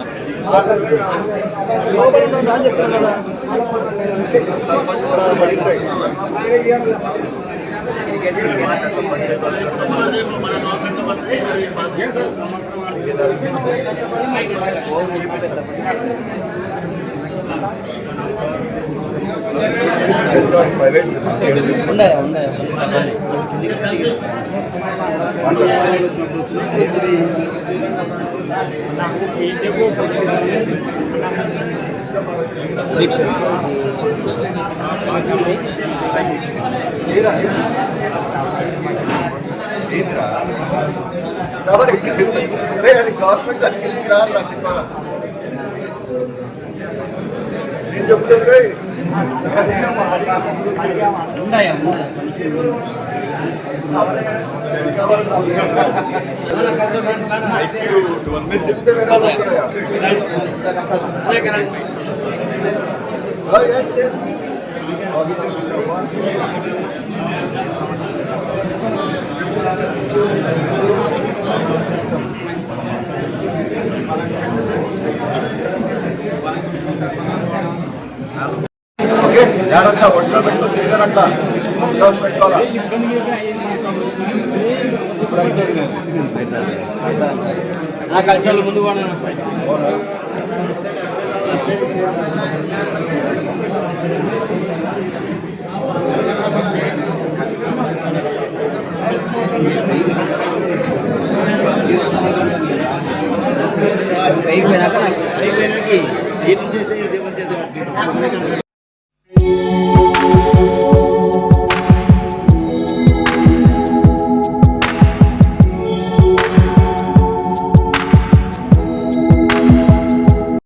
గవర్నమెంట్ దానికి రాదు. చెప్పలేదు రే దిగితే విరాలు వస్తాయా ఓకే జాగ్రత్త వర్షాలు పెట్టుకుని తిరగనట్లా ఈరోజు పెట్టుకోవాలా ఇప్పుడైతే కలిసి ముందు కూడా